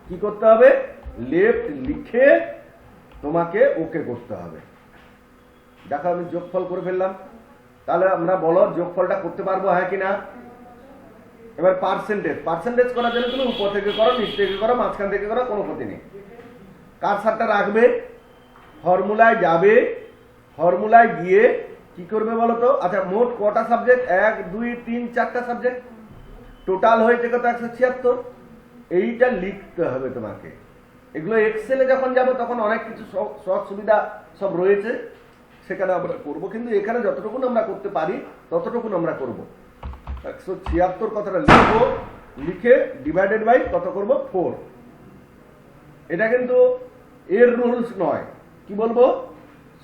কি করতে হবে? লেফট লিখে তোমাকে ওকে করতে হবে। দেখো আমি যোগফল করে ফেললাম, তাহলে আমরা বলো যোগফলটা করতে পারবো হ্যাঁ কিনা? এবার পার্সেন্টেজ, পার্সেন্টেজ করার জন্য তুমি উপর থেকে করো, নিচ থেকে করো, মাঝখান থেকে করো, কোনো ক্ষতি নেই। কার্সারটা রাখবে, ফর্মুলায় যাবে, ফর্মুলায় গিয়ে কি করবে বলো তো? আচ্ছা মোট কটা সাবজেক্ট? 1 2 3 4টা সাবজেক্ট, টোটাল হয়েছে কত? 176। এইটা লিখতে হবে তোমাকে। এগুলো এক্সেলে যখন যাব তখন অনেক কিছু সহজ সুবিধা সব রয়েছে, সেখানে আমরা করবো, কিন্তু এখানে যতটুকু আমরা করতে পারি ততটুকু আমরা করব। 176 কথাটা লিখবো, লিখে ডিভাইডেড বাই কত করব 4। এটা কিন্তু এর রুলস নয়, কি বলবো,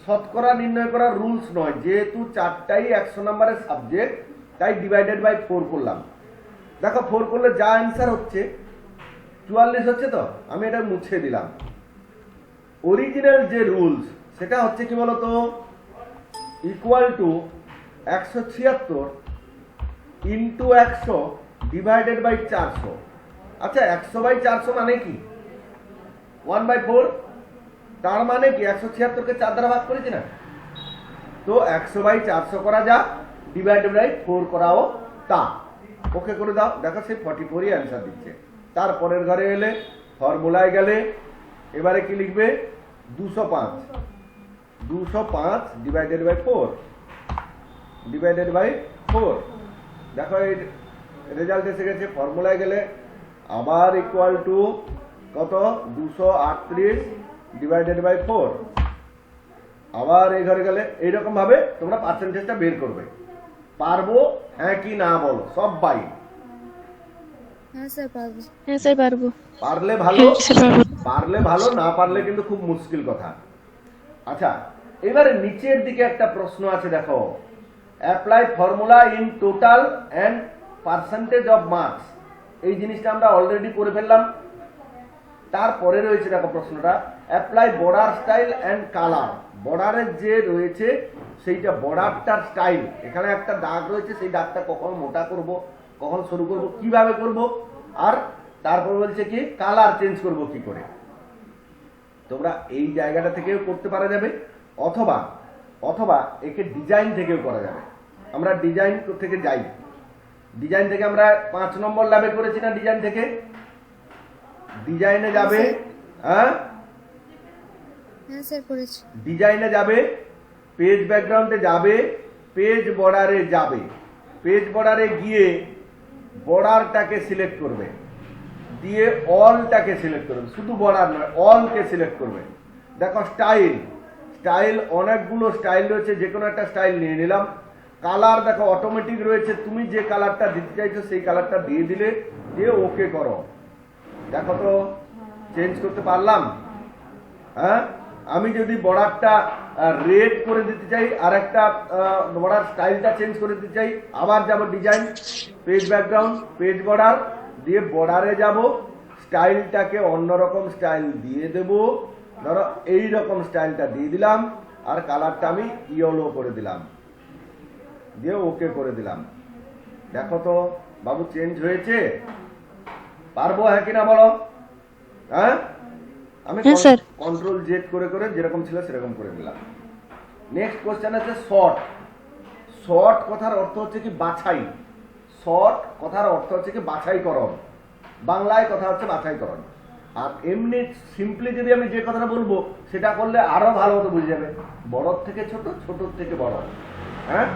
শতকরা নির্ণয় করার রুলস নয়, যেহেতু চারটাই 100 নম্বরের সাবজেক্ট তাই ডিভাইডেড বাই 4 করলাম। দেখো 4 করলে যা অ্যান্সার হচ্ছে 44 হচ্ছে, তো আমি এটা মুছে দিলাম। অরিজিনাল যে রুলস সেটা হচ্ছে কি বলতো, equal to 176 into 100 divided by 400। আচ্ছা 100 বাই 400 মানে কি 1/4, তার মানে কি 176 কে 4 দ্বারা ভাগ করেছি না, তো 100 বাই 400 করা যা, ডিভাইডেড বাই 4 করাও তা। ওকে করে দাও, দেখো সেই 44ই অ্যান্সার দিচ্ছে। তারপরের ঘরে এলে ফর্মুলায় গেলে এবারে কি লিখবে 205 ডিভাইডেড বাই 4 ডিভাইডেড বাই 4। দেখো এই রেজাল্ট এসে গেছে। ফর্মুলায় গেলে আবার ইকুয়াল টু কত 238 ডিভাইডেড বাই 4। আবার এই ঘরে গেলে এইরকম ভাবে তোমরা পার্সেন্টেজটা বের করবে। পারবো হ্যাঁ কি না বলো, সব বাই। হ্যাঁ স্যার পারবো। হ্যাঁ স্যার পারবো। পারলে ভালো, পারলে ভালো, না পারলে কিন্তু খুব মুশকিল কথা। আচ্ছা এবারে নিচের দিকে একটা প্রশ্ন আছে, দেখো apply formula in total and percentage of marks. এই জিনিসটা আমরা অলরেডি করে ফেললাম। তারপরে রয়েছে দেখো প্রশ্নটা, apply border style and colour. বর্ডারের যে রয়েছে সেইটা বর্ডারটার স্টাইল, এখানে একটা দাগ রয়েছে, সেই দাগটা কখন মোটা করব, কখন শুরু করব, কিভাবে করব, আর তারপর বলছে কি কালার চেঞ্জ করব কি করে। তোমরা এই জায়গাটা থেকেও করতে পারা যাবে, অথবা অথবা একে ডিজাইন থেকেও করা যাবে। আমরা ডিজাইন থেকে যাই, ডিজাইন থেকে আমরা 5 নম্বর ল্যাবে করেছি না, ডিজাইন থেকে ডিজাইনে যাবে। হ্যাঁ হ্যাঁ স্যার করেছি। ডিজাইনে যাবে, পেজ ব্যাকগ্রাউন্ডে যাবে, পেজ বর্ডারে যাবে। পেজ বর্ডারে গিয়ে বর্ডারটাকে সিলেক্ট করবে, দিয়ে অলটাকে সিলেক্ট করবে, শুধু বর্ডার নয় অলকে সিলেক্ট করবে। দেখো স্টাইল, স্টাইল অনেকগুলো স্টাইল রয়েছে, যে কোনো একটা স্টাইল নিয়ে নিলাম। কালার দেখো অটোমেটিক রয়েছে, তুমি যে কালারটা দিতে চাইছো সেই কালারটা দিয়ে দিলে, দিয়ে ওকে করো। দেখো তো চেঞ্জ করতে পারলাম। হ্যাঁ আমি যদি বর্ডারটা রেড করে দিতে চাই, আর একটা বর্ডার স্টাইলটা চেঞ্জ করে দিতে চাই, আবার যাব design, page background, page border, দিয়ে বর্ডারে যাব, স্টাইলটাকে অন্যরকম স্টাইল দিয়ে দেব। ধরো এই রকম স্টাইলটা দিয়ে দিলাম, আর কালারটা আমি ইয়েলো করে দিলাম, দিয়ে ওকে করে দিলাম। দেখো তো বাবু চেঞ্জ হয়েছে, পারবো হ্যাঁ কিনা বলো। হ্যাঁ আমি কন্ট্রোল জেড করে করে যেরকম ছিল সেরকম করে দিলাম। নেক্সট কোশ্চেন আছে শর্ট। শর্ট কথার অর্থ হচ্ছে কি বাছাই, শর্ট কথার অর্থ হচ্ছে কি বাছাইকরণ, বাংলায় কথা হচ্ছে বাছাইকরণ। আর এমনি সিম্পলি যদি আমি যে কথাটা বলবো সেটা করলে আরো ভালো মতো বুঝে যাবে। বড়র থেকে ছোট, ছোটর থেকে বড়। হ্যাঁ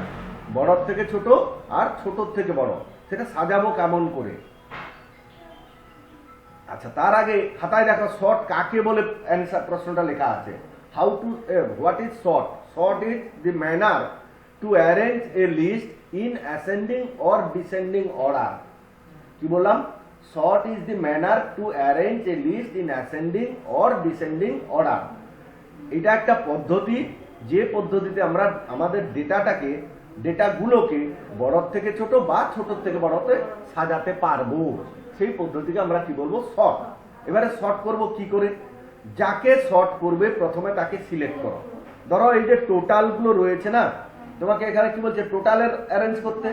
বড়র থেকে ছোট আর ছোটর থেকে বড়, সেটা সাজাবো কেমন করে। আচ্ছা তার আগে খাতায় দেখো শর্ট কাকে বলে অ্যান্সার প্রশ্নটা লেখা আছে। How to what is sort? Sort is the manner to arrange a list in ascending or descending order. কি বললাম? Sort is the manner to arrange a list in ascending or descending order. এটা একটা পদ্ধতি, যে পদ্ধতিতে আমরা আমাদের ডেটাগুলোকে বড়র থেকে ছোট বা ছোট থেকে বড়তে সাজাতে পারবো, সেই পদ্ধতিকে আমরা কি বলবো? শর্ট। এবারে শর্ট করব কি করে? যাকে শর্ট করবে প্রথমে তাকে সিলেক্ট করো। ধরো এই যে টোটাল গুলো রয়েছে না, তোমাকে এখানে কি বলছে? টোটালের অ্যারেঞ্জ করতে।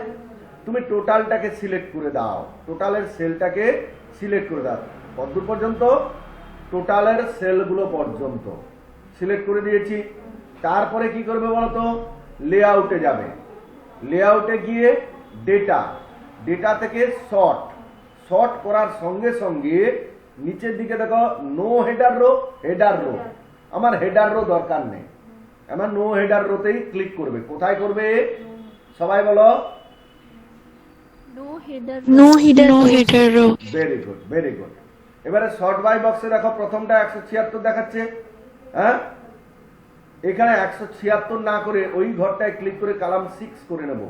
তুমি টোটালটাকে সিলেক্ট করে দাও, টোটালের সেলটাকে সিলেক্ট করে দাও। কতদূর পর্যন্ত? টোটালের সেলগুলো পর্যন্ত সিলেক্ট করে দিয়েছি। তারপরে কি করবে বলতো? লেআউটে যাবে, লেআউটে গিয়ে ডেটা থেকে শর্ট। শর্ট করার সঙ্গে সঙ্গে নিচের দিকে দেখো no header row, header row. আমার হেডার রো দরকার নেই, আমার নো হেডার রোতেই ক্লিক করবে। কোথায় করবে সবাই বলো? No header row. Very good, very good. এবারে শর্ট বাই বক্সে দেখো প্রথমটা 176 দেখাচ্ছে, হ্যাঁ, এখানে 176 না করে ওই ঘরটায় ক্লিক করে কলাম 6 করে নেব।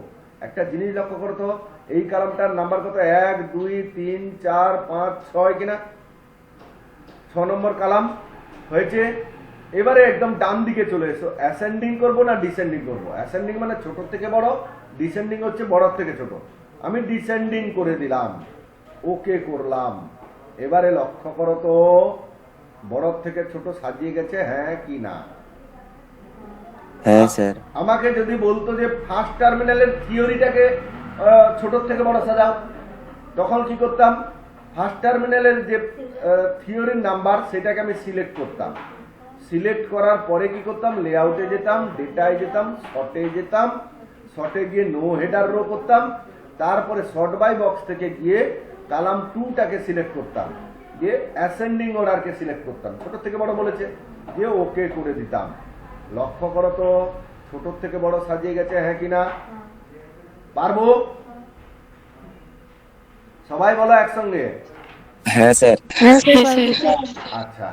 একটা জিনিস লক্ষ্য করো তো, এই কলামটার নাম্বার কত? 1 2 3 4 5 6 কিনা, 6 নম্বর কলাম হয়েছে। এবারে একদম ডান দিকে চলে এসো। অ্যাসেন্ডিং করব না ডিসেন্ডিং করব? অ্যাসেন্ডিং মানে ছোট থেকে বড়, ডিসেন্ডিং হচ্ছে বড় থেকে ছোট। আমি ডিসেন্ডিং করে দিলাম, ওকে করলাম। এবারে লক্ষ্য করো তো বড় থেকে ছোট সাজিয়ে গেছে, হ্যাঁ কি না? হ্যাঁ স্যার। আমাকে যদি বলতো যে ফার্স্ট টার্মিনালের থিওরিটাকে ছোট থেকে বড় সাজাও, তখন কি করতাম? ফার্স্ট টার্মিনালের যে থিওরির নাম্বার সেটাকে আমি সিলেক্ট করতাম। সিলেক্ট করার পরে কি করতাম? লেআউটে যেতাম, ডেটায় যেতাম, শর্টে যেতাম, শর্টে গিয়ে নো হেডার রো করতাম, তারপরে শর্ট বাই বক্স থেকে গিয়ে কলাম 2টাকে সিলেক্ট করতাম, দিয়ে অ্যাসেন্ডিং অর্ডারকে সিলেক্ট করতাম। ছোট থেকে বড় বলেছে, দিয়ে ওকে করে দিতাম। লক্ষ্য করো তো ছোট থেকে বড় সাজিয়ে গেছে, হ্যাঁ কিনা? পারবো? সবাই বলো একসঙ্গে। হ্যাঁ স্যার। আচ্ছা,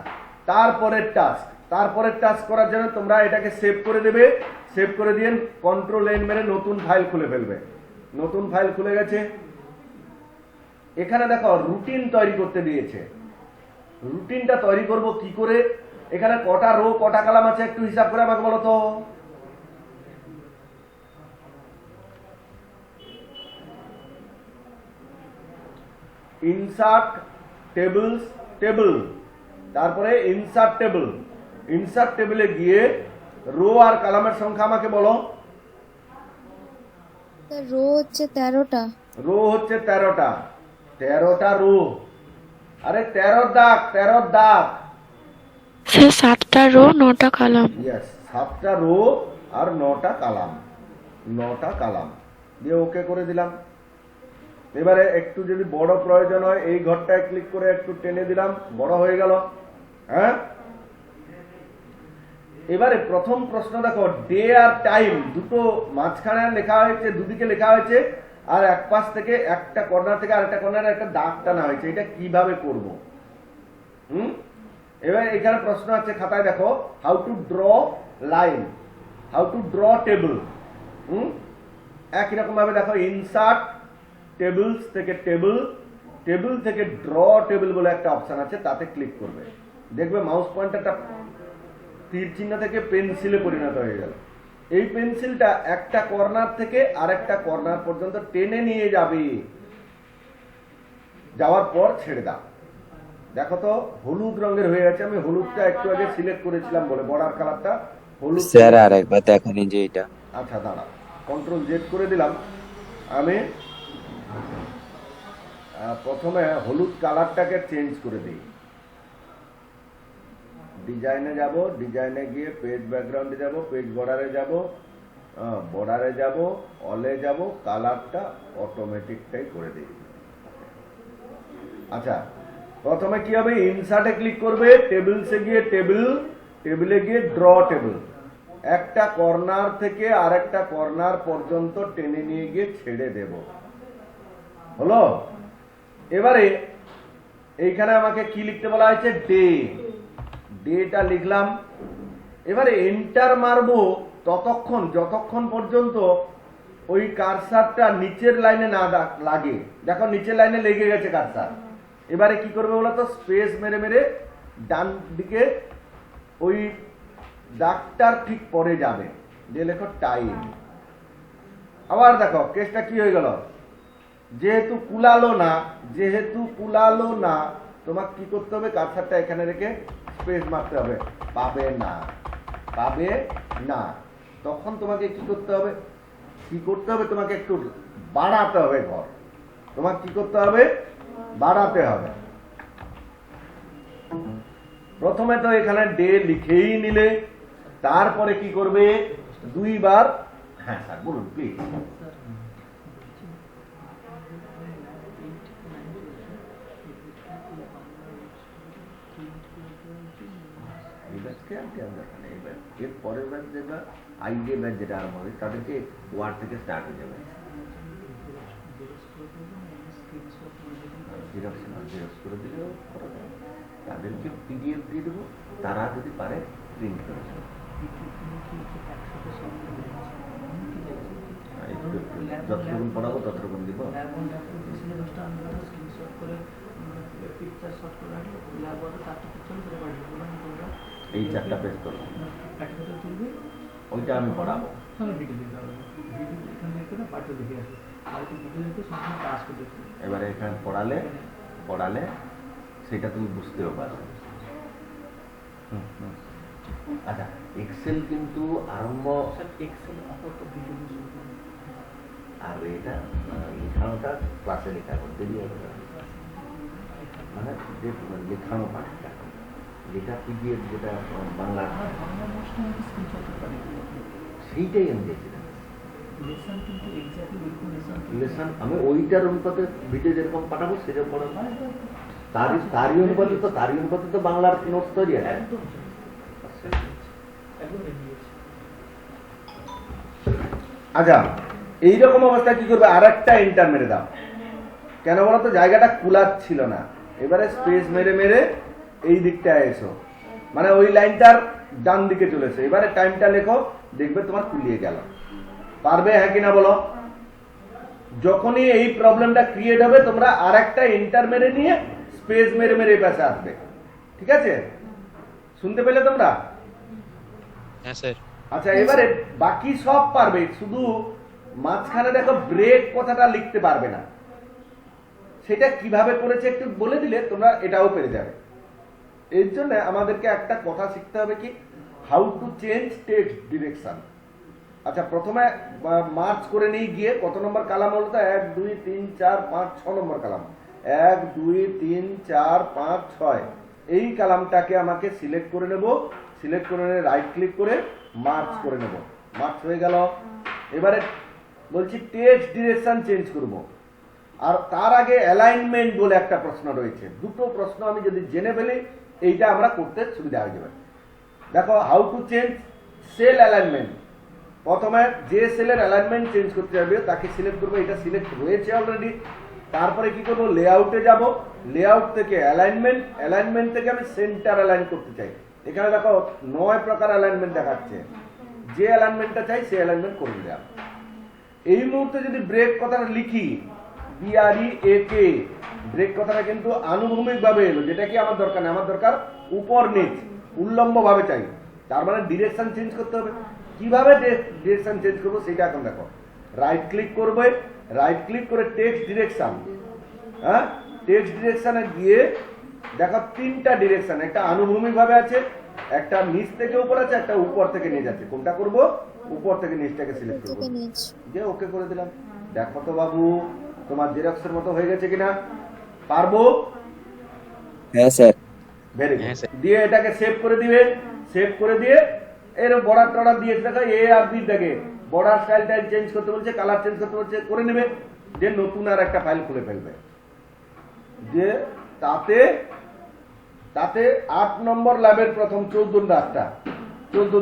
তারপরের টাস্ক করার জন্য তোমরা এটাকে সেভ করে দেবে। সেভ করে দিয়ে কন্ট্রোল এন মেরে নতুন ফাইল খুলে ফেলবে। নতুন ফাইল খুলে গেছে। এখানে দেখো রুটিন তৈরি করতে দিয়েছে। রুটিনটা তৈরি করব কি করে? এখানে কটা রো কটা কলাম আছে একটু হিসাব করে আমাকে বলো তো। ইনসার্ট টেবলস, টেবল, তারপরে ইনসার্ট টেবল। ইনসার্ট টেবিলে গিয়ে রো আর কলামের সংখ্যা আমাকে বলো। স্যার রো হচ্ছে 13টা। রো হচ্ছে 13টা। 13টা রো। আরে 13 দাগ, 13 দাগ। স্যার 7টা রো 9টা কলাম। ইয়েস, 7টা রো আর 9টা কলাম। 9টা কলাম দিয়ে ওকে করে দিলাম। এবারে একটু যদি বড় প্রয়োজন হয় এই ঘরটায় ক্লিক করে একটু টেনে দিলাম, বড় হয়ে গেল। হ্যাঁ, এবারে প্রথম প্রশ্ন দেখো, ডে আর টাইম দুটো মাঝখানে লেখা হয়েছে, দুদিকে লেখা হয়েছে, আর এক পাশ থেকে একটা কর্নার থেকে আরেকটা কর্নারে একটা দাগ টানা হয়েছে। এটা কিভাবে করব? এবার এখানে প্রশ্ন আছে খাতায় দেখো, how two draw line, how to draw table. একই রকম ভাবে দেখো, ইনসার্ট টেবলস থেকে টেবল, টেবল থেকে ড্র টেবল বলে একটা অপশন আছে, তাতে ক্লিক করবে। দেখবে মাউস পয়েন্টারটা তীর চিহ্ন থেকে পেন্সিলে পরিণত হয়ে গেল। এই পেন্সিলটা একটা কর্নার থেকে আরেকটা কর্নার পর্যন্ত টেনে নিয়ে যাবে, যাওয়ার পর ছেড়ে দাও। দেখো তো হলুদ রঙের হয়ে গেছে। আমি হলুদটা একটু আগে সিলেক্ট করেছিলাম বলে বর্ডার কালারটা হলুদ। স্যার আর একবার দেখুন যে এটা। আচ্ছা দাঁড়া, কন্ট্রোল জেড করে দিলাম। আমি প্রথমে হলুদ কালারটাকে চেঞ্জ করে দিই। ডিজাইনে যাব, ডিজাইনে গিয়ে পেজ ব্যাকগ্রাউন্ডে যাব, পেজ বর্ডারে যাব, বর্ডারে যাব, অলে যাব, কালারটা অটোমেটিকটাই করে দিই। আচ্ছা, প্রথমে কি হবে? ইনসার্টে ক্লিক করবে, টেবিলসে গিয়ে টেবিল, টেবিলে গিয়ে ড্র টেবিল। একটা কর্নার থেকে আরেকটা কর্নার পর্যন্ত টেনে নিয়ে গিয়ে ছেড়ে দেব। হলো? এবারে এইখানে আমাকে কি লিখতে বলা হয়েছে? ডে। ডেটা লিখলাম। এবারে এন্টার মারবো ততক্ষণ যতক্ষণ পর্যন্ত ওই কারসারটা নিচের লাইনে না লাগে। দেখো নিচের লাইনে লেগে গেছে কারসার। এবারে কি করবে বলতো? স্পেস মেরে মেরে ডান দিকে ওই দাগটার ঠিক পরে যাবে, দিয়ে লেখো টাইম। আবার দেখো কেসটা কি হয়ে গেল? যেহেতু কুলালো না, যেহেতু কুলালো না, তোমাকে কি করতে হবে? কারসারটা এখানে রেখে স্পেস মারতে হবে। পাবে না, পাবে না। তখন তোমাকে কি করতে হবে? কি করতে হবে? তোমাকে একটু বাড়াতে হবে ঘর। তোমাকে কি করতে হবে? বাড়াতে হবে। প্রথমে তো এখানে ডে লিখেই নিলে, তারপরে কি করবে? দুইবার, হ্যাঁ স্যার বলুন প্লিজ। এর পরের ব্যাচ যেটা আইডিয়া ব্যাচ যেটা আরম্ভ হবে, তাদেরকে ওয়ার্ড থেকে স্টার্ট হয়ে যাবে। জেরক্স করে দিলেও করা যায়। তাদেরকে পিডিএফ দিয়ে দেবো, তারা যদি পারে প্রিন্ট করে দেবে। যতটুকুন পড়াবো ততটুকুন দিব। এই 4টা পেজ করবো, ওইটা আমি পড়াবো। এবারে এখানে পড়ালে সেটা তুমি বুঝতেও পারবে। আচ্ছা, এক্সেল কিন্তু আরম্ভ, আর এটা লেখানোটা ক্লাসে লেখা করতে দিয়ে হবে, মানে যে লেখানো পাঠটা, যেটা পিডিএফ, যেটা বাংলা, সেইটাই আমি দেখছিলাম। লেসন আমি ওইটার অনুপাতে ভিডিও যেরকম পাঠাবো সেরকম পড়াবো, তারই অনুপাতে তো বাংলার নোটস তৈরি হয়। আচ্ছা, এইরকম অবস্থায় কি করবে, আর একটা এন্টার মেরে দাও। কেন বলতো, জায়গাটা কুলার ছিল না। এবারে স্পেস মেরে মেরে এই দিকটায় এসো, মানে ওই লাইনটার ডান দিকে চলেছে। এবারে টাইমটা লেখো, দেখবে তোমার কুলিয়ে গেল। পারবে হ্যাঁ কিনা বলো? যখনই এই প্রবলেমটা ক্রিয়েট হবে, তোমরা আর একটা এন্টার মেরে নিয়ে স্পেস মেরে মেরে পাশে আসবে। ঠিক আছে, শুনতে পেলে তোমরা? হ্যাঁ স্যার। আচ্ছা, এবারে বাকি সব পারবে, শুধু মাঝখানে দেখো ব্রেক কথাটা লিখতে পারবে না। সেটা কিভাবে করেছে একটু বলে দিলে তোমরা এটাও পেরে যাবে। এর জন্য আমাদেরকে একটা কথা শিখতে হবে, কি, how to change text direction. আচ্ছা, প্রথমে মার্চ করে নিয়ে গিয়ে কত নম্বর কালাম বলতো? 1 2 3 4 5 6 নম্বর কালাম। 1 2 3 4 5 6 এই কালামটাকে আমাকে সিলেক্ট করে নেব। সিলেক্ট করে নিয়ে রাইট ক্লিক করে মার্চ করে নেব। মার্চ হয়ে গেল। এবারে বলছি টেক্সট ডিরেকশন চেঞ্জ করব। আর তার আগে অ্যালাইনমেন্ট বলে একটা প্রশ্ন রয়েছে। দুটো প্রশ্ন আমি যদি জেনে ফেলি, এইটা আমরা করতে সুবিধা হয়ে যাবে। দেখো, how to change cell alignment. প্রথমে যে সেলের অ্যালাইনমেন্ট চেঞ্জ করতে হবে তাকে সিলেক্ট করবো, এটা সিলেক্ট হয়েছে অলরেডি। তারপরে কি করবো, লেআউটে যাব। লেআউট থেকে অ্যালাইনমেন্ট থেকে আমি সেন্টার অ্যালাইন করতে চাই। এখানে দেখো 9 প্রকার অ্যালাইনমেন্ট দেখাচ্ছে। যে অ্যালাইনমেন্টটা চাই সেই অ্যালাইনমেন্ট করে দিলাম। এই মুহূর্তে যদি ব্রেক কথাটা লিখি, BREAK, ব্রেক কথাটা কিন্তু আনুভূমিক ভাবে এলো, যেটা কি আমার দরকার নেই। আমার দরকার উপর নিচ উল্লম্ব ভাবে চাই। তার মানে ডিরেকশন চেঞ্জ করতে হবে। কিভাবে ডিরেকশন চেঞ্জ করবো সেটা এখন দেখো। রাইট ক্লিক করবে, রাইট ক্লিক করে টেক্সট ডিরেকশন। হ্যাঁ, টেক্সট ডিরেকশনে গিয়ে দেখো 3টা ডিরেকশন। একটা আনুভূমিক ভাবে আছে, একটা নিচ থেকে উপর আছে, একটা উপর থেকে নিচ আছে। কোনটা করব? উপর থেকে নিচটাকে সিলেক্ট করব, যে ওকে করে দিলাম। দেখো তো বাবু, তোমার জেরক্সের মতো হয়ে গেছে কিনা? পারবো? হ্যাঁ স্যার। Very good. দিয়ে এটাকে সেভ করে দিবে। সেভ করে দিয়ে এর বর্ডার টর্ডার দিয়ে দেখো এ আর বি দেখে বর্ডার স্টাইলটা চেঞ্জ করতে বলছে, কালার চেঞ্জ করতে বলছে, করে নেবে। যে নতুন আর একটা ফাইল খুলে ফেলবে। যে তাতে 8 নম্বর ল্যাবের প্রথম 14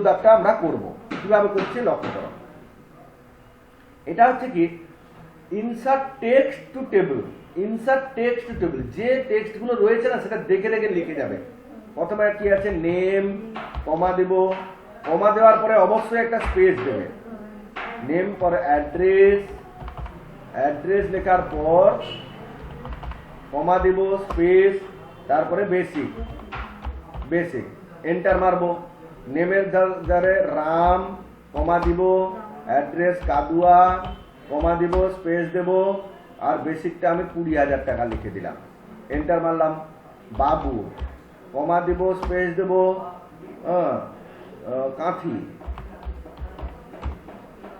দাগটা আমরা করব। কিভাবে করছি লক্ষ্য করো। এটা হচ্ছে কি, insert text to table. Insert text to table, যে টেক্সট গুলো রয়েছে না সেটা দেখে দেখে লিখে যাবে। প্রথমে কি আছে, নেম, কমা দেব। কমা দেওয়ার পরে অবশ্যই একটা স্পেস দেবে। নেম পরে অ্যাড্রেস লেখার পর কমা দেব, স্পেস, তারপরে বেসিক এন্টার মারবো। নেমের ধারে রাম, কমা দিব, অ্যাড্রেস কাদুয়া, কমা দিব, স্পেস দেব, আর বেসিকটা আমি 20,000 টাকা লিখে দিলাম। এন্টার মারলাম। বাবু, কমা দিব, স্পেস দেব, কাঁথি,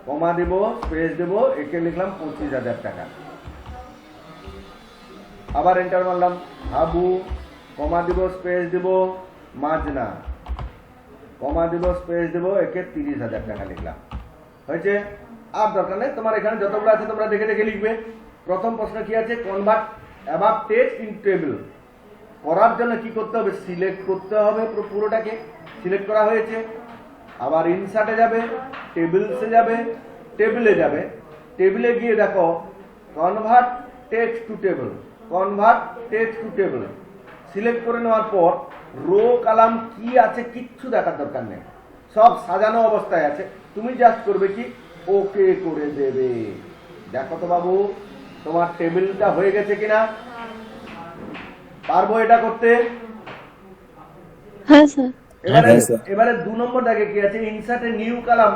কমা দিব, স্পেস দেব, একে লিখলাম 25,000 টাকা। আবার এন্টার মারলাম। হাবু, কমা দিব, স্পেস দেব, মাজনা, কমা দিব, স্পেস দেব, একে 30,000 টাকা লিখলাম। হয়েছে? আর দরকার নেই, তোমার এখানে যতগুলো আছে তোমরা দেখে দেখে লিখবে। প্রথম প্রশ্ন কি আছে, convert above text in table. করার জন্য কি করতে হবে, সিলেক্ট করতে হবে। পুরোটাকে সিলেক্ট করা হয়েছে। আবার ইনসার্টে যাবে, টেবিলসে যাবে, টেবিলে গিয়ে দেখো convert text to table. Convert text to table select করে নেওয়ার পর রো কলাম কি আছে কিচ্ছু দেখার দরকার নেই, সব সাজানো অবস্থায় আছে। তুমি জাস্ট করবে কি ওকে করে দেবে। দেখো তো বাবু তোমার টেবিলটা হয়ে গেছে কিনা, পারবো এটা করতে? হ্যাঁ স্যার। এবারে হ্যাঁ, স্যার। এবারে 2 নম্বর দাগে কি আছে, insert a new column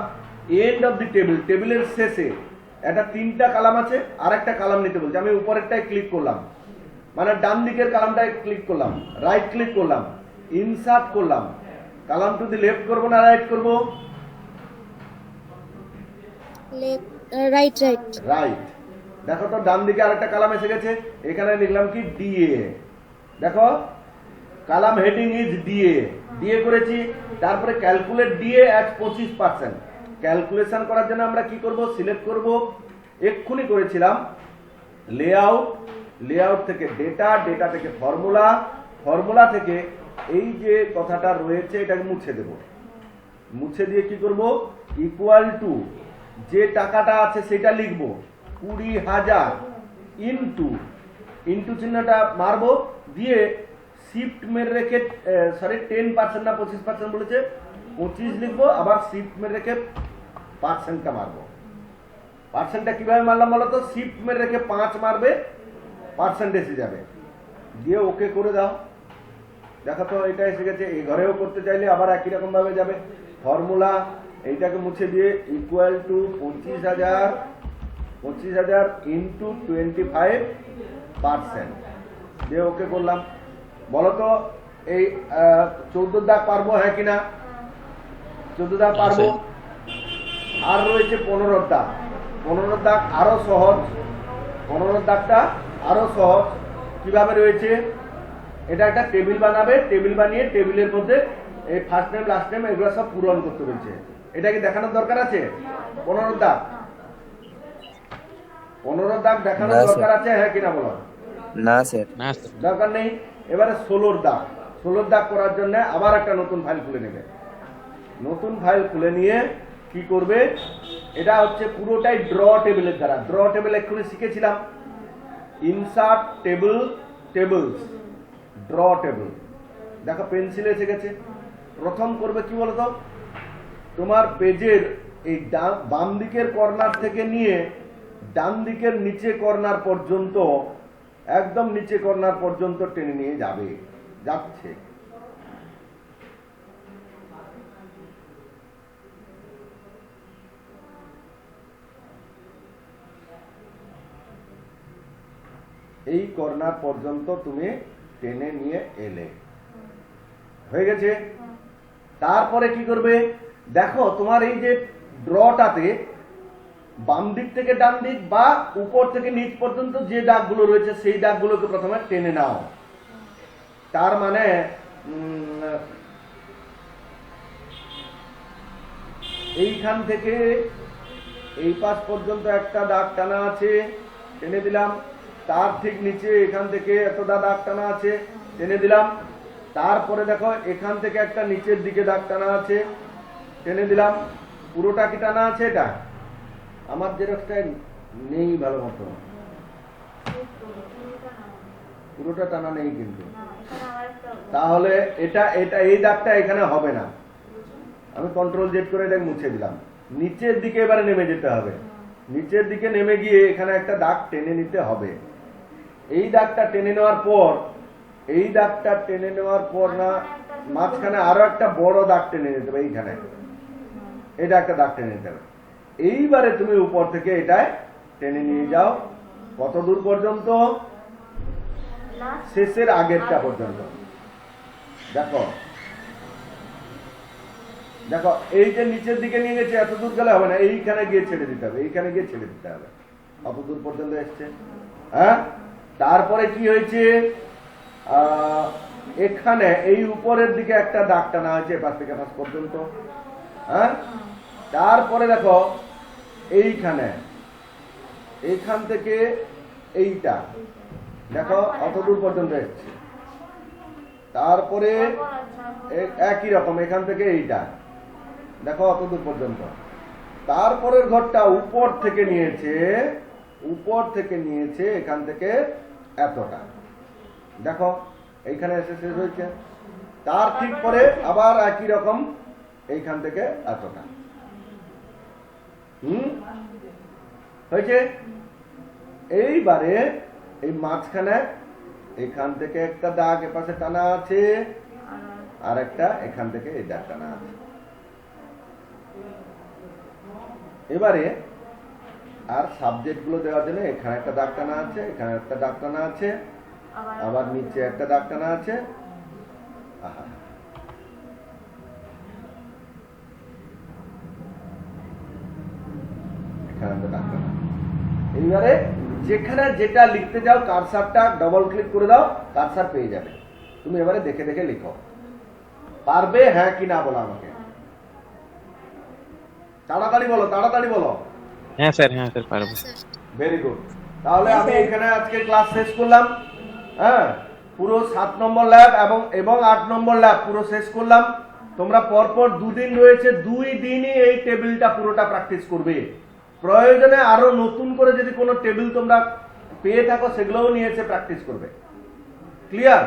end of the table, টেবিলের শেষে একটা 3টা কলাম আছে, আর একটা কলাম নিতে বলছে। আমি উপরেরটায় ক্লিক করলাম, মানে ডান দিকের কলামটায় ক্লিক করলাম, রাইট ক্লিক করলাম, ইনসার্ট করলাম। কলাম টু দি লেফট করবো না রাইট করবো? Right right. রাইট। দেখো তো ডান দিকে আরেকটা কলাম এসে গেছে, এখানে লিখলাম কি ডিএ। দেখো column heading is DA, DA করেছি। তারপরে ক্যালকুলেট ডিএ অ্যাট 25%। ক্যালকুলেশন করার জন্য আমরা কি করব, সিলেক্ট করব, এক্ষুনি করেছিলাম লেআউট, লেআউট থেকে ডেটা, ডেটা থেকে ফর্মুলা, ফর্মুলা থেকে এই যে কথাটা রয়েছে এটাকে মুছে দেব। মুছে দিয়ে কি করব, ইকুয়াল টু যে টাকাটা আছে সেটা লিখব 20,000 ইনটু, ইনটু চিহ্নটা মারবো, দিয়ে শিফট মেরে রেখে সরি 10% না 25% বলেছে, 25 লিখবো, আবার শিফট মেরে রেখে পার্সেন্টটা মারবো। পার্সেন্টটা কিভাবে মারলাম বলো তো, শিফট মেরে রেখে 5 মারবে, পার্সেন্ট এসে যাবে, দিয়ে ওকে করে দাও। দেখো তো এটা এসে গেছে। এই ঘরেও করতে চাইলে আবার একই রকম ভাবে যাবে, ফর্মুলা, এইটাকে মুছে দিয়ে ইকুয়াল টু 25,000 ইন্টু 25% দিয়ে ওকে করলাম। বলো তো এই 14 দাগ পারবো, হ্যাঁ কিনা? 14 দাগ পারবো। আর রয়েছে 15 দাগ। 15 দাগ আরো সহজ, 15 দাগটা আরো সহজ। কিভাবে রয়েছে, এটা একটা টেবিল বানাবে, টেবিল বানিয়ে টেবিলের মধ্যে এই ফার্স্ট নেম লাস্ট নেম এগুলো সব পূরণ করতে বলছে। এটা কি দেখানোর দরকার আছে? 15 দাগ, 15 দাগ দেখানোর না, স্যার। দরকার আছে, হ্যাঁ কিনা বলো? না স্যার। দরকার নেই। এবারে 16 দাগ, 16 দাগ করার জন্য আবার একটা নতুন ফাইল খুলে নেবে। নতুন ফাইল খুলে নিয়ে কি করবে, এটা হচ্ছে পুরোটাই ড্র টেবিলের দ্বারা। ড্র টেবিল এক্ষুনি শিখেছিলাম, insert table, tables, draw table. দেখো পেন্সিল এসে গেছে। প্রথম করবে কি বলতো, তোমার পেজের এই বাম দিকের কর্নার থেকে নিয়ে ডান দিকের নিচে কর্নার পর্যন্ত, একদম নিচে কর্নার পর্যন্ত টেনে নিয়ে যাবে, যাচ্ছে। এই কর্নার পর্যন্ত তুমি টেনে নিয়ে এলে, হয়ে গেছে। তারপরে কি করবে, দেখো তোমার এই যে ড্রটাতে বাম দিক থেকে ডান দিক বা উপর থেকে নিচ পর্যন্ত যে দাগগুলো রয়েছে সেই দাগগুলোকে প্রথমে টেনে নাও। তার মানে এইখান থেকে এই পাশ পর্যন্ত একটা দাগ টানা আছে, টেনে দিলাম। তার ঠিক নিচে এখান থেকে এতটা দাগ টানা আছে, টেনে দিলাম। তারপরে দেখো এখান থেকে একটা নিচের দিকে দাগ টানা আছে, টেনে দিলাম। পুরোটা কি টানা আছে? এটা আমার জেরক্সটা নেই ভালো মতো, পুরোটা টানা নেই কিন্তু। তাহলে এটা এটা এই দাগটা এখানে হবে না। আমি কন্ট্রোল জেড করে এটা মুছে দিলাম। নিচের দিকে এবারে নেমে যেতে হবে, নিচের দিকে নেমে গিয়ে এখানে একটা দাগ টেনে নিতে হবে। এই দাগটা টেনে নেওয়ার পর, এই দাগটা টেনে নেওয়ার পর না মাঝখানে আরো একটা বড় দাগ টেনে নিতে হবে, এইখানে এটা একটা দাগ টেনে নিতে হবে। এইবারে তুমি উপর থেকে এটায় টেনে নিয়ে যাও কত দূর পর্যন্ত, শেষের আগেরটা পর্যন্ত। দেখো দেখো এই যে নিচের দিকে নিয়ে গেছে, এত দূর গেলে হবে না, এইখানে গিয়ে ছেড়ে দিতে হবে, এইখানে গিয়ে ছেড়ে দিতে হবে, অত দূর পর্যন্ত এসছে। হ্যাঁ, তারপরে কি হয়েছে, এখানে এই উপরের দিকে একটা দাগ টানা হয়েছে পাশ থেকে পাশ পর্যন্ত। হ্যাঁ, তারপরে দেখো এইখানে, এইখান থেকে এইটা দেখো অত দূর পর্যন্ত এসছে। তারপরে একই রকম এখান থেকে এইটা দেখো অত দূর পর্যন্ত। তারপরের ঘরটা উপর থেকে নিয়েছে, উপর থেকে নিয়েছে এখান থেকে এতটা। দেখো এইখানে এসে শেষ হয়েছে, তার ঠিক পরে আবার একই রকম এইখান থেকে এতটা। হয়েছে। এইবারে এই মাঝখানে এখান থেকে একটা দাগ এপাশে টানা আছে, আর একটা এখান থেকে এই দাগ টানা আছে। এবারে আর সাবজেক্ট গুলো দেওয়ার জন্য এখানে একটা দাগ টানা আছে, এখানে একটা দাগ টানা আছে, আবার নিচে একটা দাগ টানা আছে। আহা, এখানে একটা দাগ টানা। এইবারে যেখানে যেটা লিখতে যাও কারসারটা ডবল ক্লিক করে দাও, কারসার পেয়ে যাবে। তুমি এবারে দেখে দেখে লিখো। পারবে হ্যাঁ কি না বলো আমাকে, তাড়াতাড়ি বলো, তাড়াতাড়ি বলো। হ্যাঁ স্যার পারবো। Very good. তাহলে আমি এখানে আজকে ক্লাস শেষ করলাম। হ্যাঁ, পুরো 7 নম্বর ল্যাব এবং 8 নম্বর ল্যাব পুরো শেষ করলাম। তোমরা পরপর 2 দিন রয়েছে, 2 দিনই এই টেবিলটা পুরোটা প্র্যাকটিস করবে। প্রয়োজনে আরো নতুন করে যদি কোনো টেবিল তোমরা পেয়ে থাকো সেগুলোও নিয়ে এসে প্র্যাকটিস করবে। ক্লিয়ার?